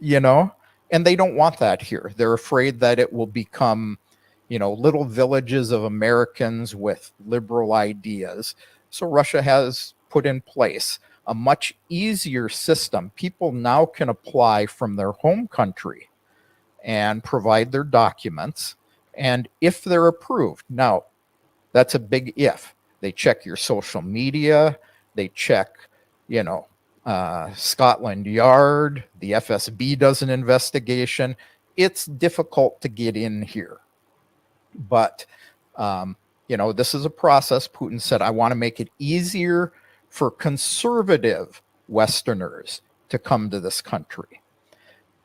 and they don't want that here. They're afraid that it will become, little villages of Americans with liberal ideas. So Russia has put in place a much easier system. People now can apply from their home country and provide their documents. And if they're approved, now that's a big if. They check your social media, they check, Scotland Yard, the FSB does an investigation. It's difficult to get in here. But, this is a process. Putin said, I want to make it easier for conservative Westerners to come to this country.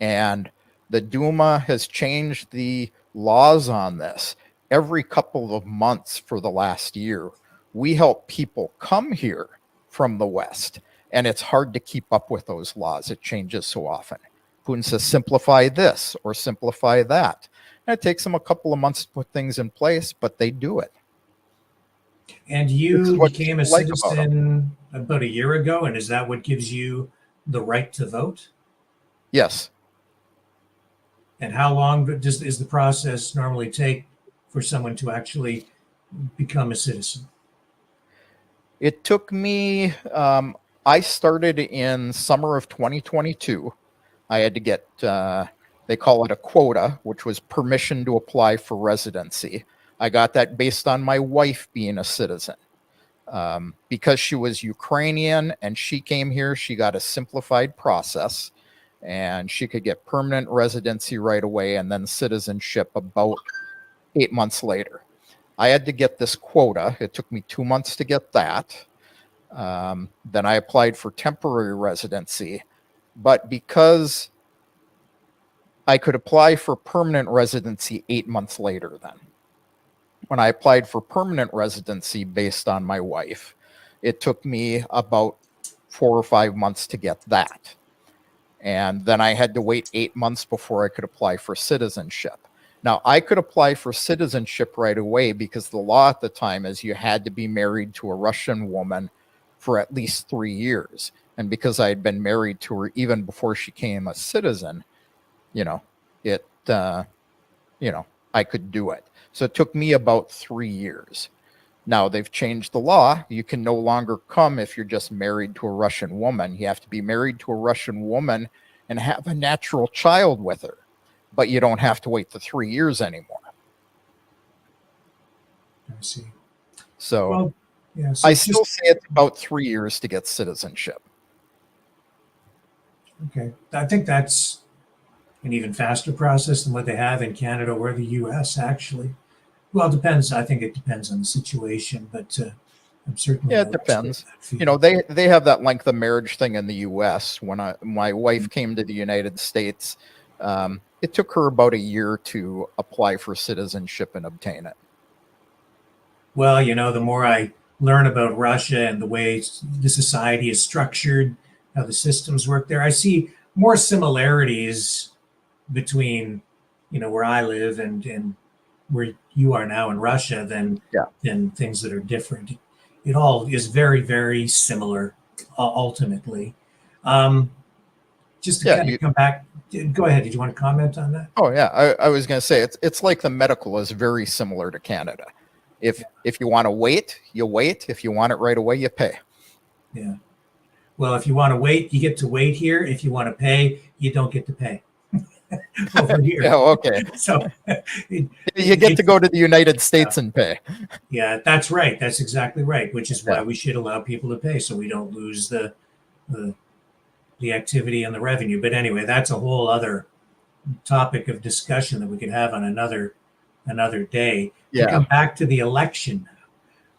And the Duma has changed the laws on this every couple of months for the last year. We help people come here from the West, and it's hard to keep up with those laws. It changes so often. Putin says, simplify this or simplify that. And it takes them a couple of months to put things in place, but they do it. And you became a citizen about a year ago, and is that what gives you the right to vote? Yes. And how long is the process normally take for someone to actually become a citizen? It took me, I started in summer of 2022. I had to get, they call it a quota, which was permission to apply for residency. I got that based on my wife being a citizen. Because she was Ukrainian and she came here, she got a simplified process and she could get permanent residency right away and then citizenship about 8 months later. I had to get this quota. It took me 2 months to get that. Then I applied for temporary residency. But because I could apply for permanent residency 8 months later then. When I applied for permanent residency based on my wife, it took me about 4 or 5 months to get that. And then I had to wait 8 months before I could apply for citizenship. Now, I could apply for citizenship right away because the law at the time is you had to be married to a Russian woman for at least 3 years. And because I had been married to her even before she became a citizen, I could do it. So it took me about 3 years. Now they've changed the law. You can no longer come if you're just married to a Russian woman. You have to be married to a Russian woman and have a natural child with her. But you don't have to wait the 3 years anymore. I see. So, I still say it's about 3 years to get citizenship. Okay. I think that's an even faster process than what they have in Canada or the US, actually. Well, it depends. I think it depends on the situation, but I'm certainly. Yeah, it depends. They have that length of marriage thing in the US. When my wife came to the United States, it took her about a year to apply for citizenship and obtain it. Well, the more I learn about Russia and the way the society is structured, how the systems work there, I see more similarities between, where I live and where you are now in Russia than things that are different. It all is very, very similar, ultimately. Just to kind of come back, go ahead. Did you want to comment on that? Oh yeah, I was going to say it's like the medical is very similar to Canada. If you want to wait, you wait. If you want it right away, you pay. Yeah. Well, if you want to wait, you get to wait here. If you want to pay, you don't get to pay. Over here. Yeah, okay. So you get to go to the United States and pay. Yeah, that's right. That's exactly right. Which is why we should allow people to pay, so we don't lose the activity and the revenue. But anyway, that's a whole other topic of discussion that we could have on another day. Yeah. To come back to the election,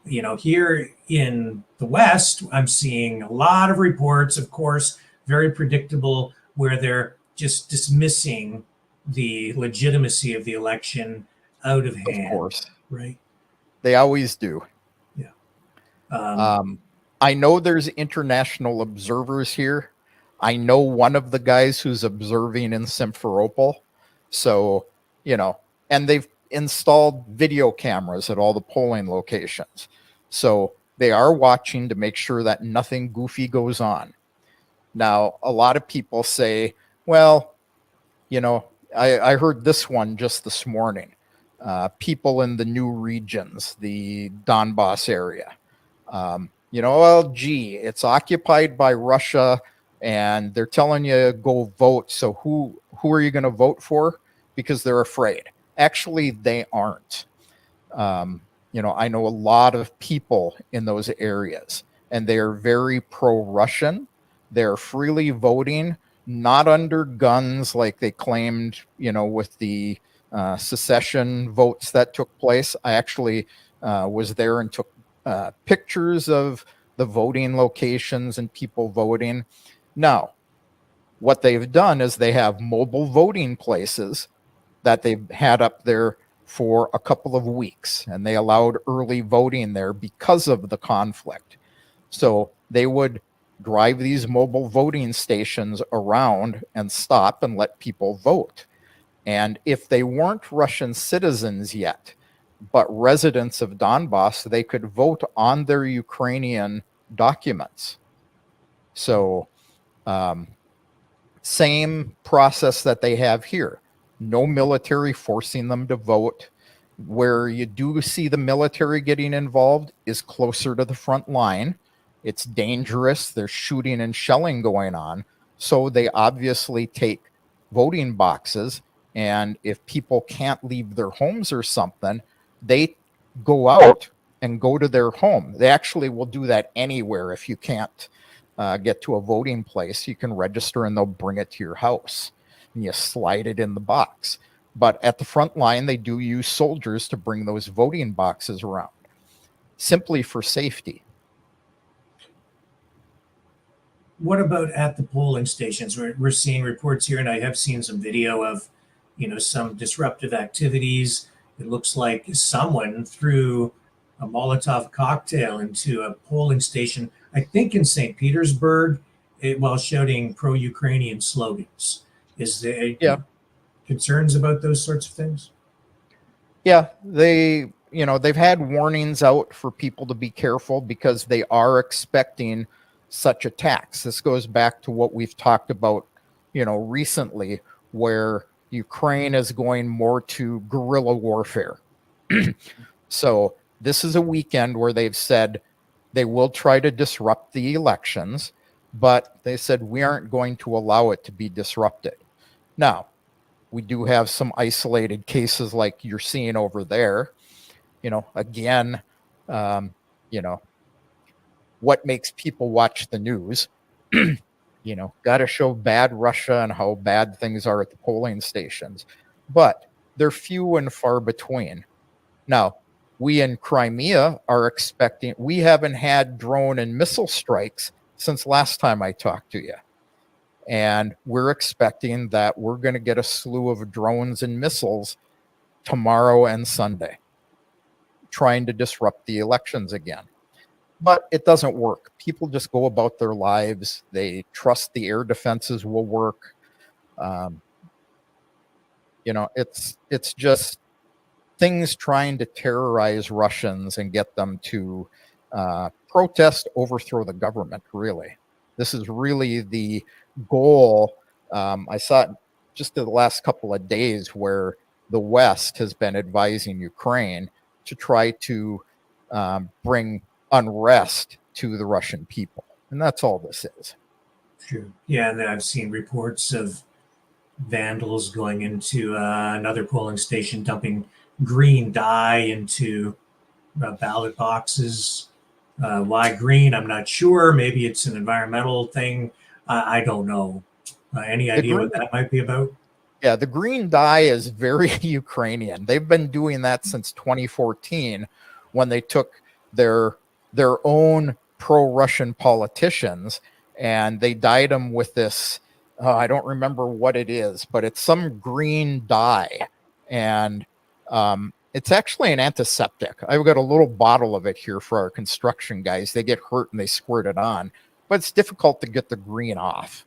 here in the West, I'm seeing a lot of reports, of course, very predictable, where they're just dismissing the legitimacy of the election out of hand. Of course. Right. They always do. Yeah. I know there's international observers here. I know one of the guys who's observing in Simferopol. So, and they've installed video cameras at all the polling locations. So they are watching to make sure that nothing goofy goes on. Now, a lot of people say, well, I heard this one just this morning. People in the new regions, the Donbass area, well, gee, it's occupied by Russia and they're telling you go vote. So who are you going to vote for? Because they're afraid. Actually, they aren't. I know a lot of people in those areas and they are very pro-Russian. They're freely voting, not under guns like they claimed, with the secession votes that took place. I actually was there and took pictures of the voting locations and people voting. Now, what they've done is they have mobile voting places that they've had up there for a couple of weeks, and they allowed early voting there because of the conflict. So they would drive these mobile voting stations around and stop and let people vote. And if they weren't Russian citizens yet, but residents of Donbass, they could vote on their Ukrainian documents. So same process that they have here. No military forcing them to vote. Where you do see the military getting involved is closer to the front line. It's dangerous. There's shooting and shelling going on. So they obviously take voting boxes. And if people can't leave their homes or something, they go out and go to their home. They actually will do that anywhere. If you can't get to a voting place, you can register and they'll bring it to your house. And you slide it in the box. But at the front line, they do use soldiers to bring those voting boxes around, simply for safety. What about at the polling stations? We're seeing reports here, and I have seen some video of, some disruptive activities. It looks like someone threw a Molotov cocktail into a polling station, I think in St. Petersburg, while shouting pro-Ukrainian slogans. Is there concerns about those sorts of things? Yeah, they've had warnings out for people to be careful because they are expecting such attacks. This goes back to what we've talked about, recently, where Ukraine is going more to guerrilla warfare. So this is a weekend where they've said they will try to disrupt the elections, but they said we aren't going to allow it to be disrupted. Now, we do have some isolated cases like you're seeing over there. Again, what makes people watch the news? Got to show bad Russia and how bad things are at the polling stations. But they're few and far between. Now, we in Crimea are expecting, we haven't had drone and missile strikes since last time I talked to you. And we're expecting that we're going to get a slew of drones and missiles tomorrow and Sunday, trying to disrupt the elections again. But it doesn't work. People just go about their lives. They trust the air defenses will work. It's just things trying to terrorize Russians and get them to protest, overthrow the government, really. This is really the goal. I saw it just in the last couple of days where the West has been advising Ukraine to try to bring unrest to the Russian people. And that's all this is. True. Yeah, and then I've seen reports of vandals going into another polling station, dumping green dye into ballot boxes. Why green? I'm not sure. Maybe it's an environmental thing. I don't know. Any idea what that might be about? Yeah, the green dye is very Ukrainian. They've been doing that since 2014 when they took their own pro-Russian politicians and they dyed them with this, I don't remember what it is, but it's some green dye. And it's actually an antiseptic. I've got a little bottle of it here for our construction guys. They get hurt and they squirt it on, but it's difficult to get the green off.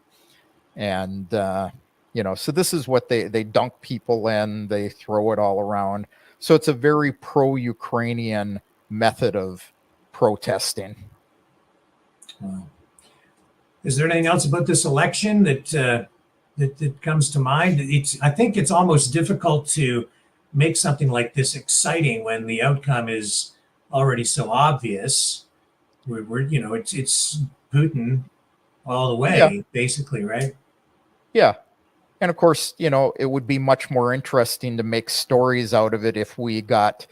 And, so this is what they dunk people in, they throw it all around. So it's a very pro-Ukrainian method of protesting. Wow. Is there anything else about this election that comes to mind? I think it's almost difficult to make something like this exciting when the outcome is already so obvious. It's Putin all the way, basically, right? Yeah. And of course, it would be much more interesting to make stories out of it if we got,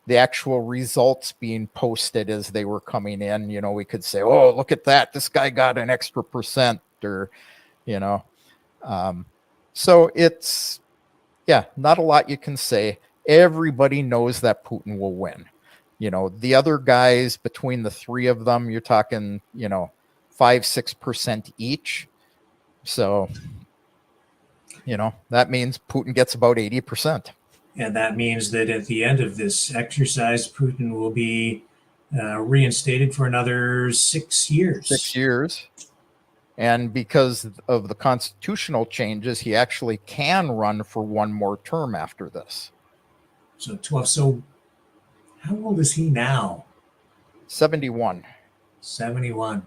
the actual results being posted as they were coming in. You know, we could say, oh, look at that, this guy got an extra percent, or, you know. So it's, yeah, not a lot you can say. Everybody knows that Putin will win. You know, the other guys, between the three of them, you're talking, you know, 5-6% each. So, you know, that means Putin gets about 80%. And that means that at the end of this exercise, Putin will be reinstated for another 6 years. 6 years. And because of the constitutional changes, he actually can run for one more term after this. So 12. So how old is he now? 71. 71.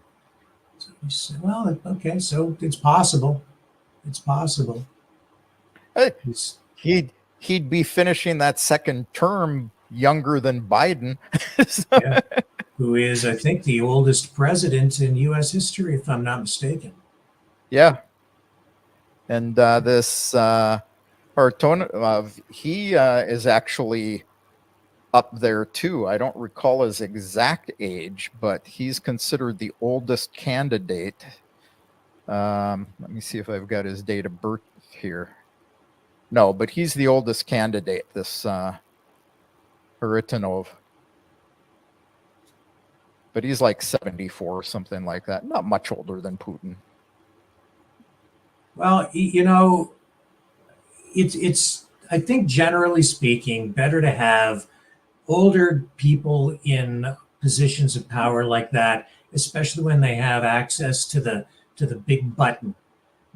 So, well, okay, so it's possible. It's possible. He'd be finishing that second term younger than Biden. So. Yeah. Who is, I think, the oldest president in U.S. history, if I'm not mistaken. Yeah. And this Partonov, he is actually up there too. I don't recall his exact age, but he's considered the oldest candidate. Let me see if I've got his date of birth here. No, but he's the oldest candidate, this Haritonov. But he's like 74 or something like that. Not much older than Putin. Well, you know, it's I think generally speaking, better to have older people in positions of power like that, especially when they have access to the big button,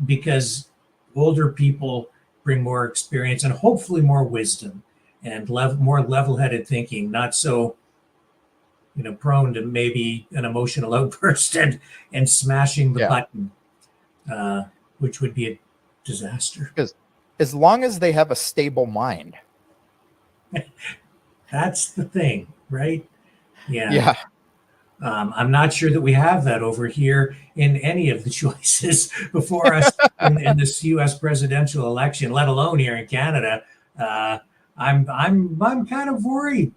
because older people bring more experience and hopefully more wisdom and more level-headed thinking, not so, you know, prone to maybe an emotional outburst and smashing the button, which would be a disaster. Because as long as they have a stable mind. That's the thing, right? Yeah. Yeah. I'm not sure that we have that over here in any of the choices before us in this U.S. presidential election, let alone here in Canada. I'm kind of worried.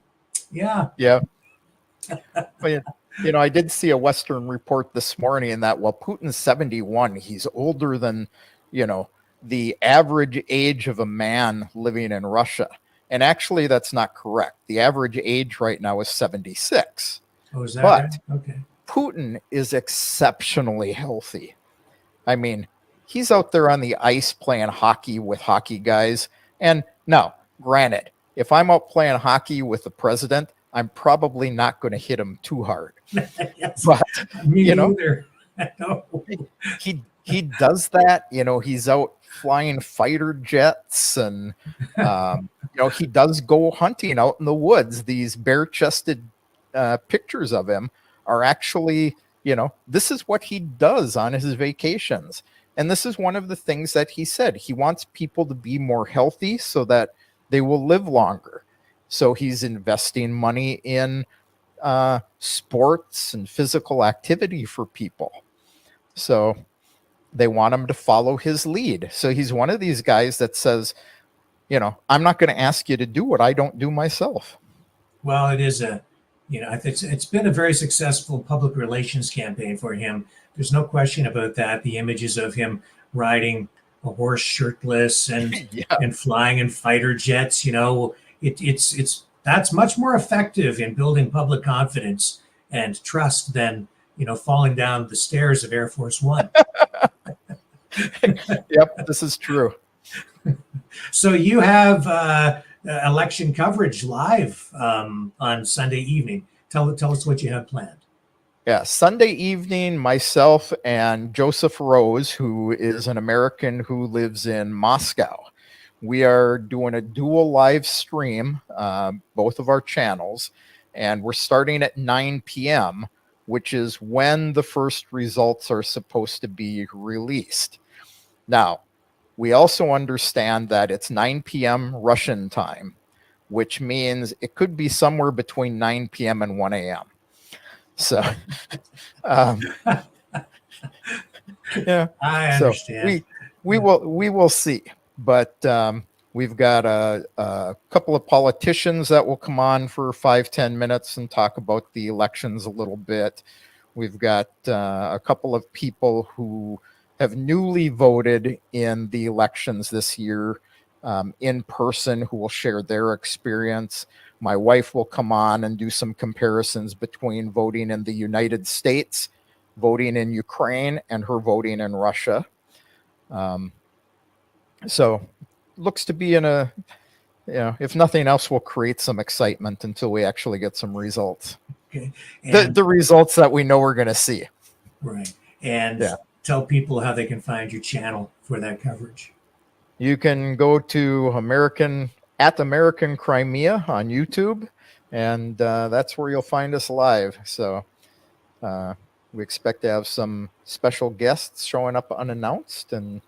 Yeah. Yeah. Well, you know, I did see a Western report this morning that while Putin's 71, he's older than, you know, the average age of a man living in Russia. And actually, that's not correct. The average age right now is 76. Oh, is that but right? Okay. Putin is exceptionally healthy. I mean, he's out there on the ice playing hockey with hockey guys. And now, granted, if I'm out playing hockey with the president, I'm probably not going to hit him too hard. Yes. But, Me you know, neither. No. he does that. You know, he's out flying fighter jets, and you know, he does go hunting out in the woods. These bare-chested pictures of him are actually, you know, this is what he does on his vacations. And this is one of the things that he said. He wants people to be more healthy so that they will live longer. So he's investing money in sports and physical activity for people. So they want him to follow his lead. So he's one of these guys that says, you know, I'm not going to ask you to do what I don't do myself. Well, it is you know, it's been a very successful public relations campaign for him. There's no question about that. The images of him riding a horse shirtless and and flying in fighter jets, you know, it's that's much more effective in building public confidence and trust than, you know, falling down the stairs of Air Force One. Yep, this is true. So you have election coverage live on Sunday evening. Tell us what you have planned. Yeah, Sunday evening, myself and Joseph Rose, who is an American who lives in Moscow, we are doing a dual live stream, both of our channels, and we're starting at 9 p.m., which is when the first results are supposed to be released. Now, we also understand that it's 9 p.m. Russian time, which means it could be somewhere between 9 p.m. and 1 a.m. So, yeah, I understand. So we will see. But We've got a couple of politicians that will come on for 5-10 minutes and talk about the elections a little bit. We've got a couple of people who have newly voted in the elections this year in person who will share their experience. My wife will come on and do some comparisons between voting in the United States, voting in Ukraine, and her voting in Russia. So looks to be in a, if nothing else, we'll create some excitement until we actually get some results. Okay. The results that we know we're going to see. Right. And tell people how they can find your channel for that coverage. You can go to American Crimea on YouTube, and that's where you'll find us live. So we expect to have some special guests showing up unannounced. And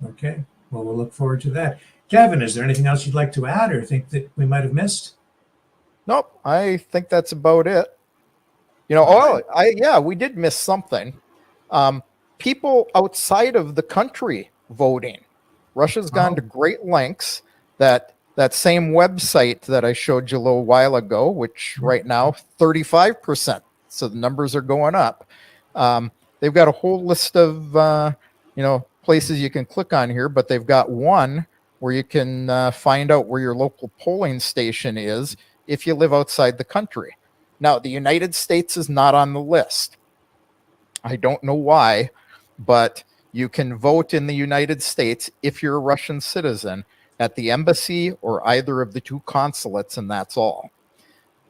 okay, well, we'll look forward to that. Kevin, is there anything else you'd like to add or think that we might have missed? Nope, I think that's about it. We did miss something. People outside of the country voting. Russia's gone to great lengths. That same website that I showed you a little while ago, which right now 35%. So the numbers are going up. They've got a whole list of places you can click on here, but they've got one where you can find out where your local polling station is if you live outside the country. Now, the United States is not on the list. I don't know why, but you can vote in the United States if you're a Russian citizen at the embassy or either of the two consulates, and that's all.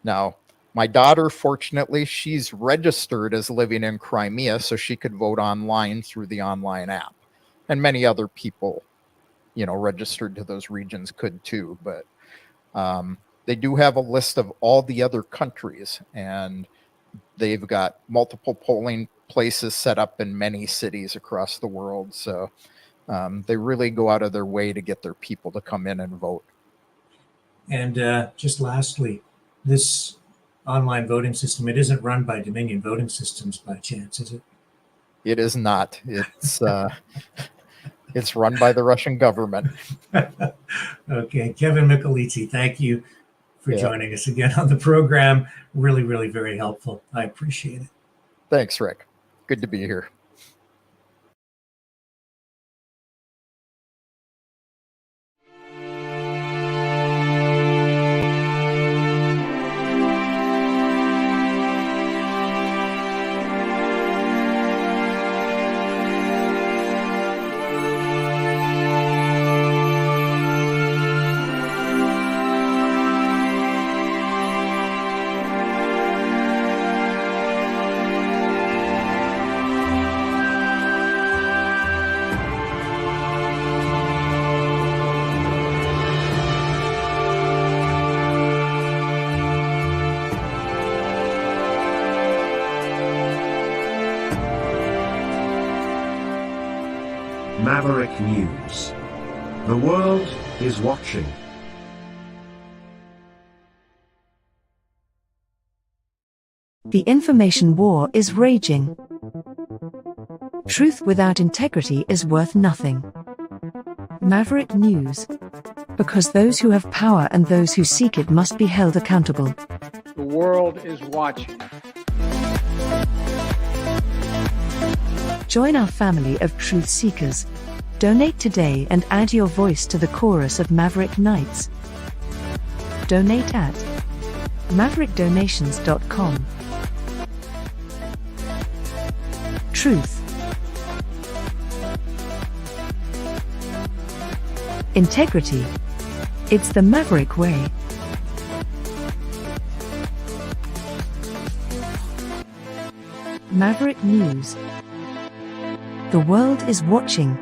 Now, my daughter, fortunately, she's registered as living in Crimea, so she could vote online through the online app. And many other people, registered to those regions could too. But they do have a list of all the other countries, and they've got multiple polling places set up in many cities across the world. So they really go out of their way to get their people to come in and vote. And just lastly, this online voting system, it isn't run by Dominion Voting Systems by chance, is it? It is not. It's it's run by the Russian government. Okay, Kevin Michelizzi, thank you for joining us again on the program. Really, really very helpful. I appreciate it. Thanks, Rick. Good to be here. Maverick News. The world is watching. The information war is raging. Truth without integrity is worth nothing. Maverick News. Because those who have power and those who seek it must be held accountable. The world is watching. Join our family of truth seekers. Donate today and add your voice to the chorus of Maverick Knights. Donate at maverickdonations.com. Truth. Integrity. It's the Maverick way. Maverick News. The world is watching.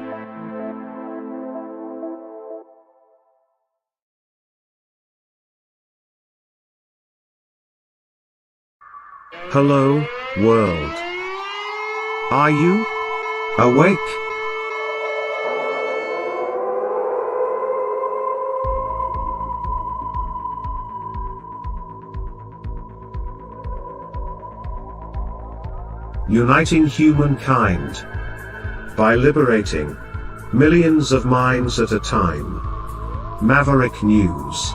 Hello, world. Are you awake? Uniting humankind by liberating millions of minds at a time. Maverick News.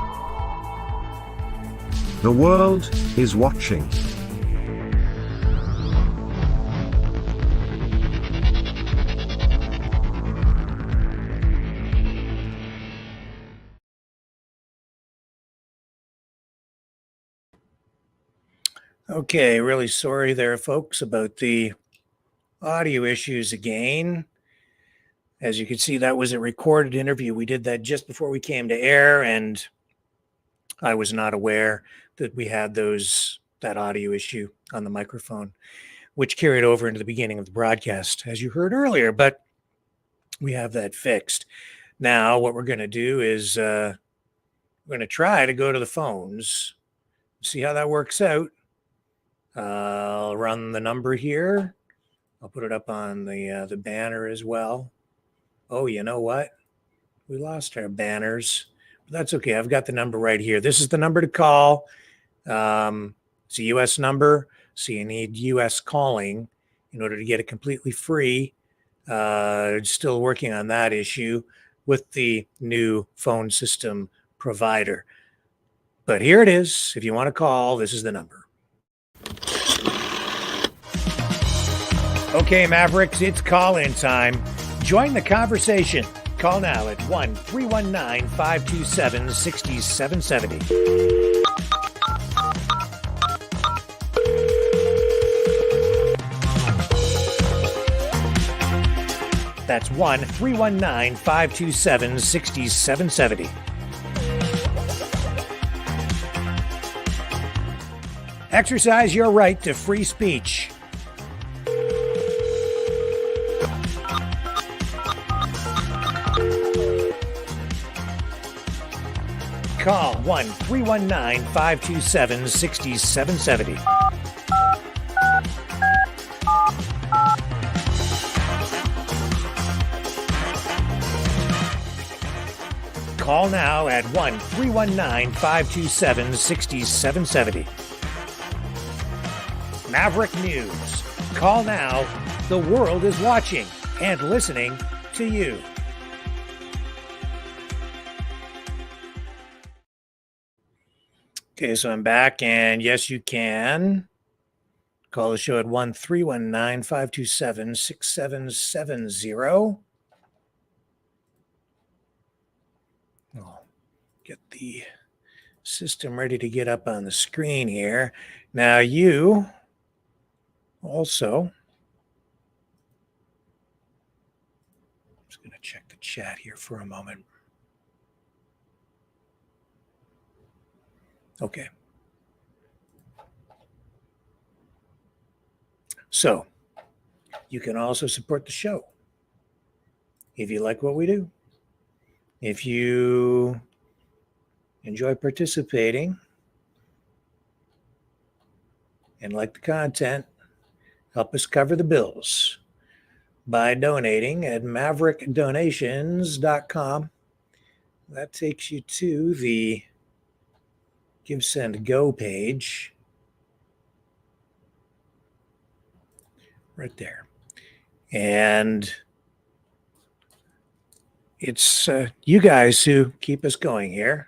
The world is watching. Okay, really sorry there, folks, about the audio issues again. As you can see, that was a recorded interview. We did that just before we came to air, and I was not aware that we had that audio issue on the microphone, which carried over into the beginning of the broadcast, as you heard earlier, but we have that fixed. Now, what we're going to do is we're going to try to go to the phones, see how that works out. I'll run the number here. I'll put it up on the banner as well. Oh, you know what? We lost our banners, but that's okay. I've got the number right here. This is the number to call. It's a U.S. number, so you need U.S. calling in order to get it completely free. Still working on that issue with the new phone system provider. But here it is. If you want to call, this is the number. Okay, Mavericks, it's call-in time. Join the conversation. Call now at 1-319-527-6770. That's 1-319-527-6770. Exercise your right to free speech. Call 1-319-527-6770. Call now at 1-319-527-6770. Maverick News. Call now. The world is watching and listening to you. Okay, so I'm back, and yes, you can call the show at 1-319-527-6770. I'll get the system ready to get up on the screen here. Now, you also, I'm just going to check the chat here for a moment. Okay. So, you can also support the show if you like what we do. If you enjoy participating and like the content, help us cover the bills by donating at maverickdonations.com. That takes you to the Give, Send, Go page right there. And it's you guys who keep us going here,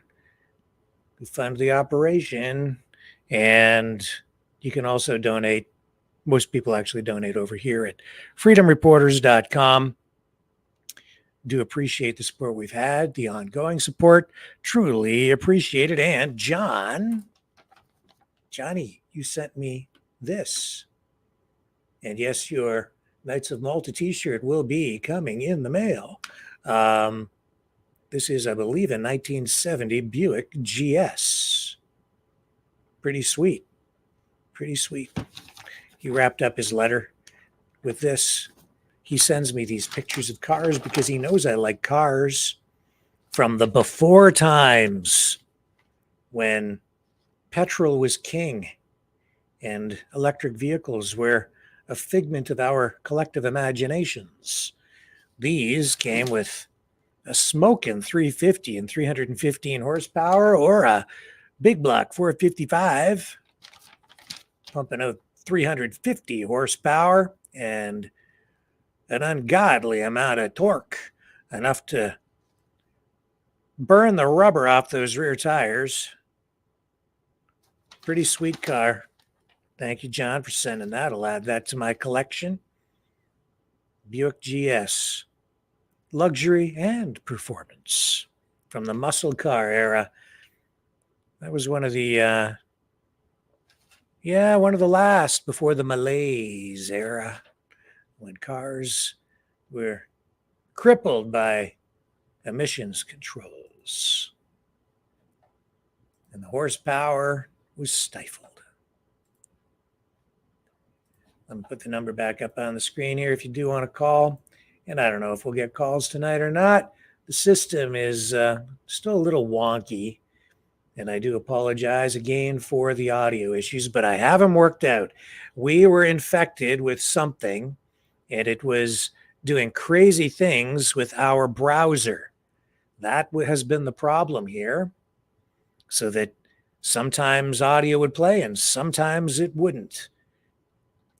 who fund the operation, and you can also donate. Most people actually donate over here at freedomreporters.com. Do appreciate the support we've had, the ongoing support. Truly appreciate it. And Johnny, you sent me this. And yes, your Knights of Malta t-shirt will be coming in the mail. This is, I believe, a 1970 Buick GS. Pretty sweet. Pretty sweet. He wrapped up his letter with this. He sends me these pictures of cars because he knows I like cars from the before times when petrol was king and electric vehicles were a figment of our collective imaginations. These came with a smoking 350 and 315 horsepower, or a big block 455 pumping out 350 horsepower and an ungodly amount of torque. enough to burn the rubber off those rear tires. Pretty sweet car. Thank you, John, for sending that. I'll add that to my collection. Buick GS. Luxury and performance from the muscle car era. That was one of the, one of the last before the malaise era, when cars were crippled by emissions controls and the horsepower was stifled. Let me put the number back up on the screen here if you do want to call. And I don't know if we'll get calls tonight or not. The system is still a little wonky, and I do apologize again for the audio issues, but I have them worked out. We were infected with something, and it was doing crazy things with our browser. That has been the problem here, so that sometimes audio would play and sometimes it wouldn't.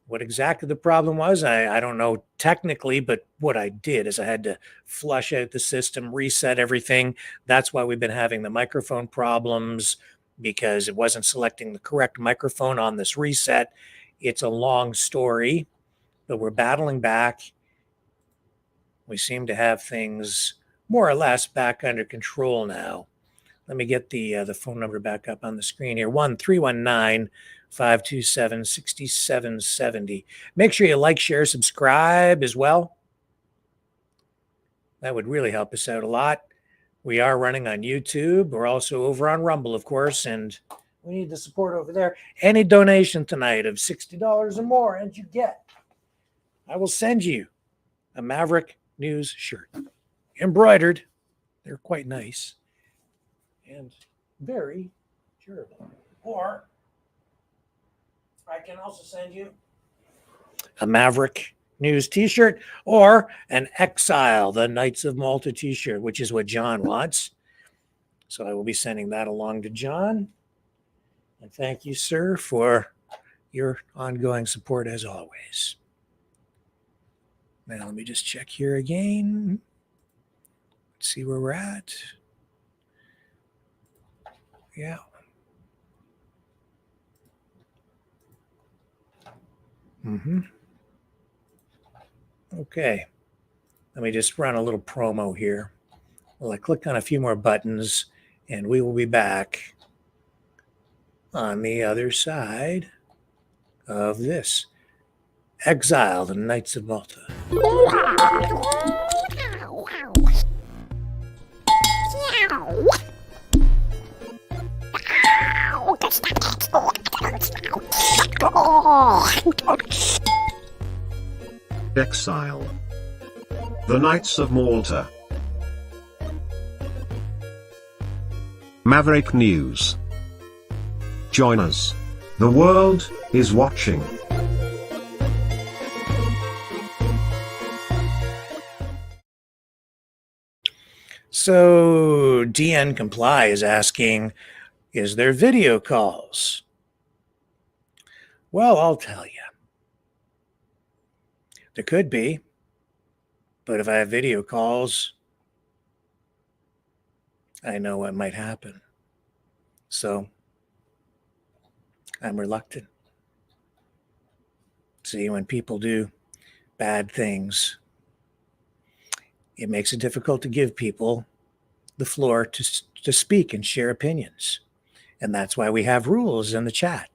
What exactly the problem was, I don't know technically, but what I did is I had to flush out the system, reset everything. That's why we've been having the microphone problems, because it wasn't selecting the correct microphone on this reset. It's a long story, but we're battling back. We seem to have things more or less back under control now. Let me get the phone number back up on the screen here. 1-319-527-6770. Make sure you like, share, subscribe as well. That would really help us out a lot. We are running on YouTube. We're also over on Rumble, of course, and we need the support over there. Any donation tonight of $60 or more, and you get, I will send you a Maverick News shirt. Embroidered. They're quite nice and very durable. Or I can also send you a Maverick News t-shirt or an Exile, the Knights of Malta t-shirt, which is what John wants. So I will be sending that along to John. And thank you, sir, for your ongoing support as always. Now let me just check here again. Let's see where we're at. Yeah. Okay. Let me just run a little promo here. Well, I click on a few more buttons, and we will be back on the other side of this. Exile, the Knights of Malta. Exile. The Knights of Malta. Maverick News. Join us. The world is watching. So DN Comply is asking, is there video calls? Well, I'll tell you. There could be, but if I have video calls, I know what might happen. So I'm reluctant. See, when people do bad things, it makes it difficult to give people the floor to speak and share opinions. And that's why we have rules in the chat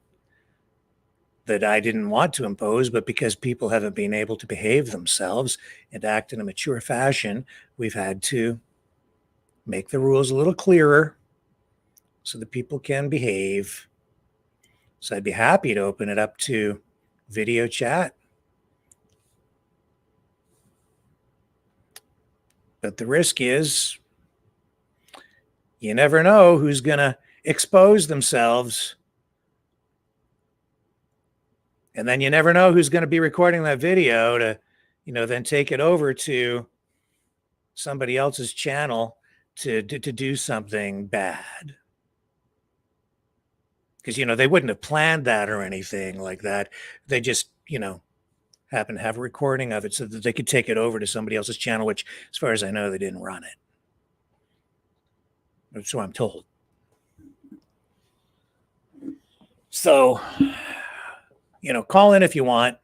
that I didn't want to impose, but because people haven't been able to behave themselves and act in a mature fashion, we've had to make the rules a little clearer so that people can behave. So I'd be happy to open it up to video chat. But the risk is you never know who's going to expose themselves. And then you never know who's going to be recording that video to, then take it over to somebody else's channel to do something bad. Because, they wouldn't have planned that or anything like that. They just, happened to have a recording of it so that they could take it over to somebody else's channel, which, as far as I know, they didn't run it. That's what I'm told. So, call in if you want.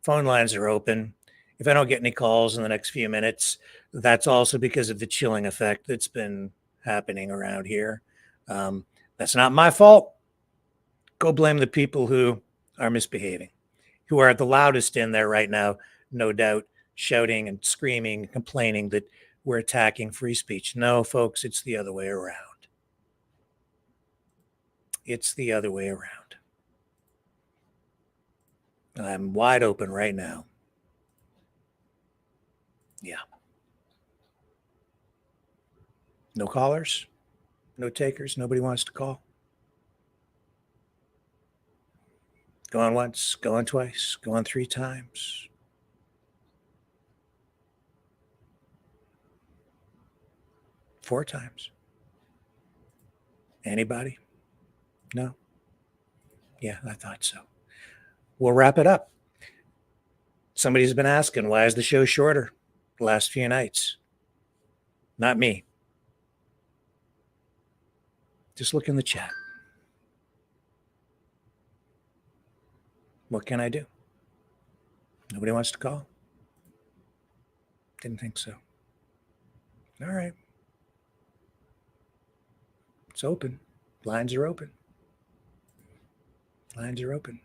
Phone lines are open. If I don't get any calls in the next few minutes, that's also because of the chilling effect that's been happening around here. That's not my fault. Go blame the people who are misbehaving, who are the loudest in there right now, no doubt, shouting and screaming and complaining that we're attacking free speech. No, folks, it's the other way around. It's the other way around. I'm wide open right now. Yeah. No callers, no takers, nobody wants to call. Going once, going twice, going 3 times. Four times. Anybody? No? Yeah, I thought so. We'll wrap it up. Somebody's been asking, why is the show shorter the last few nights? Not me. Just look in the chat. What can I do? Nobody wants to call? Didn't think so. All right. It's open. Lines are open. Lines are open.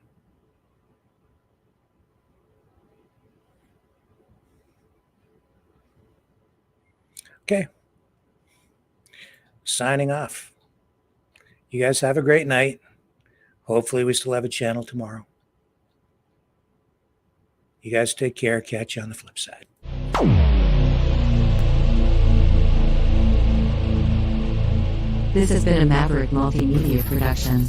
Okay. Signing off. You guys have a great night. Hopefully we still have a channel tomorrow. You guys take care. Catch you on the flip side. This has been a Maverick Multimedia production.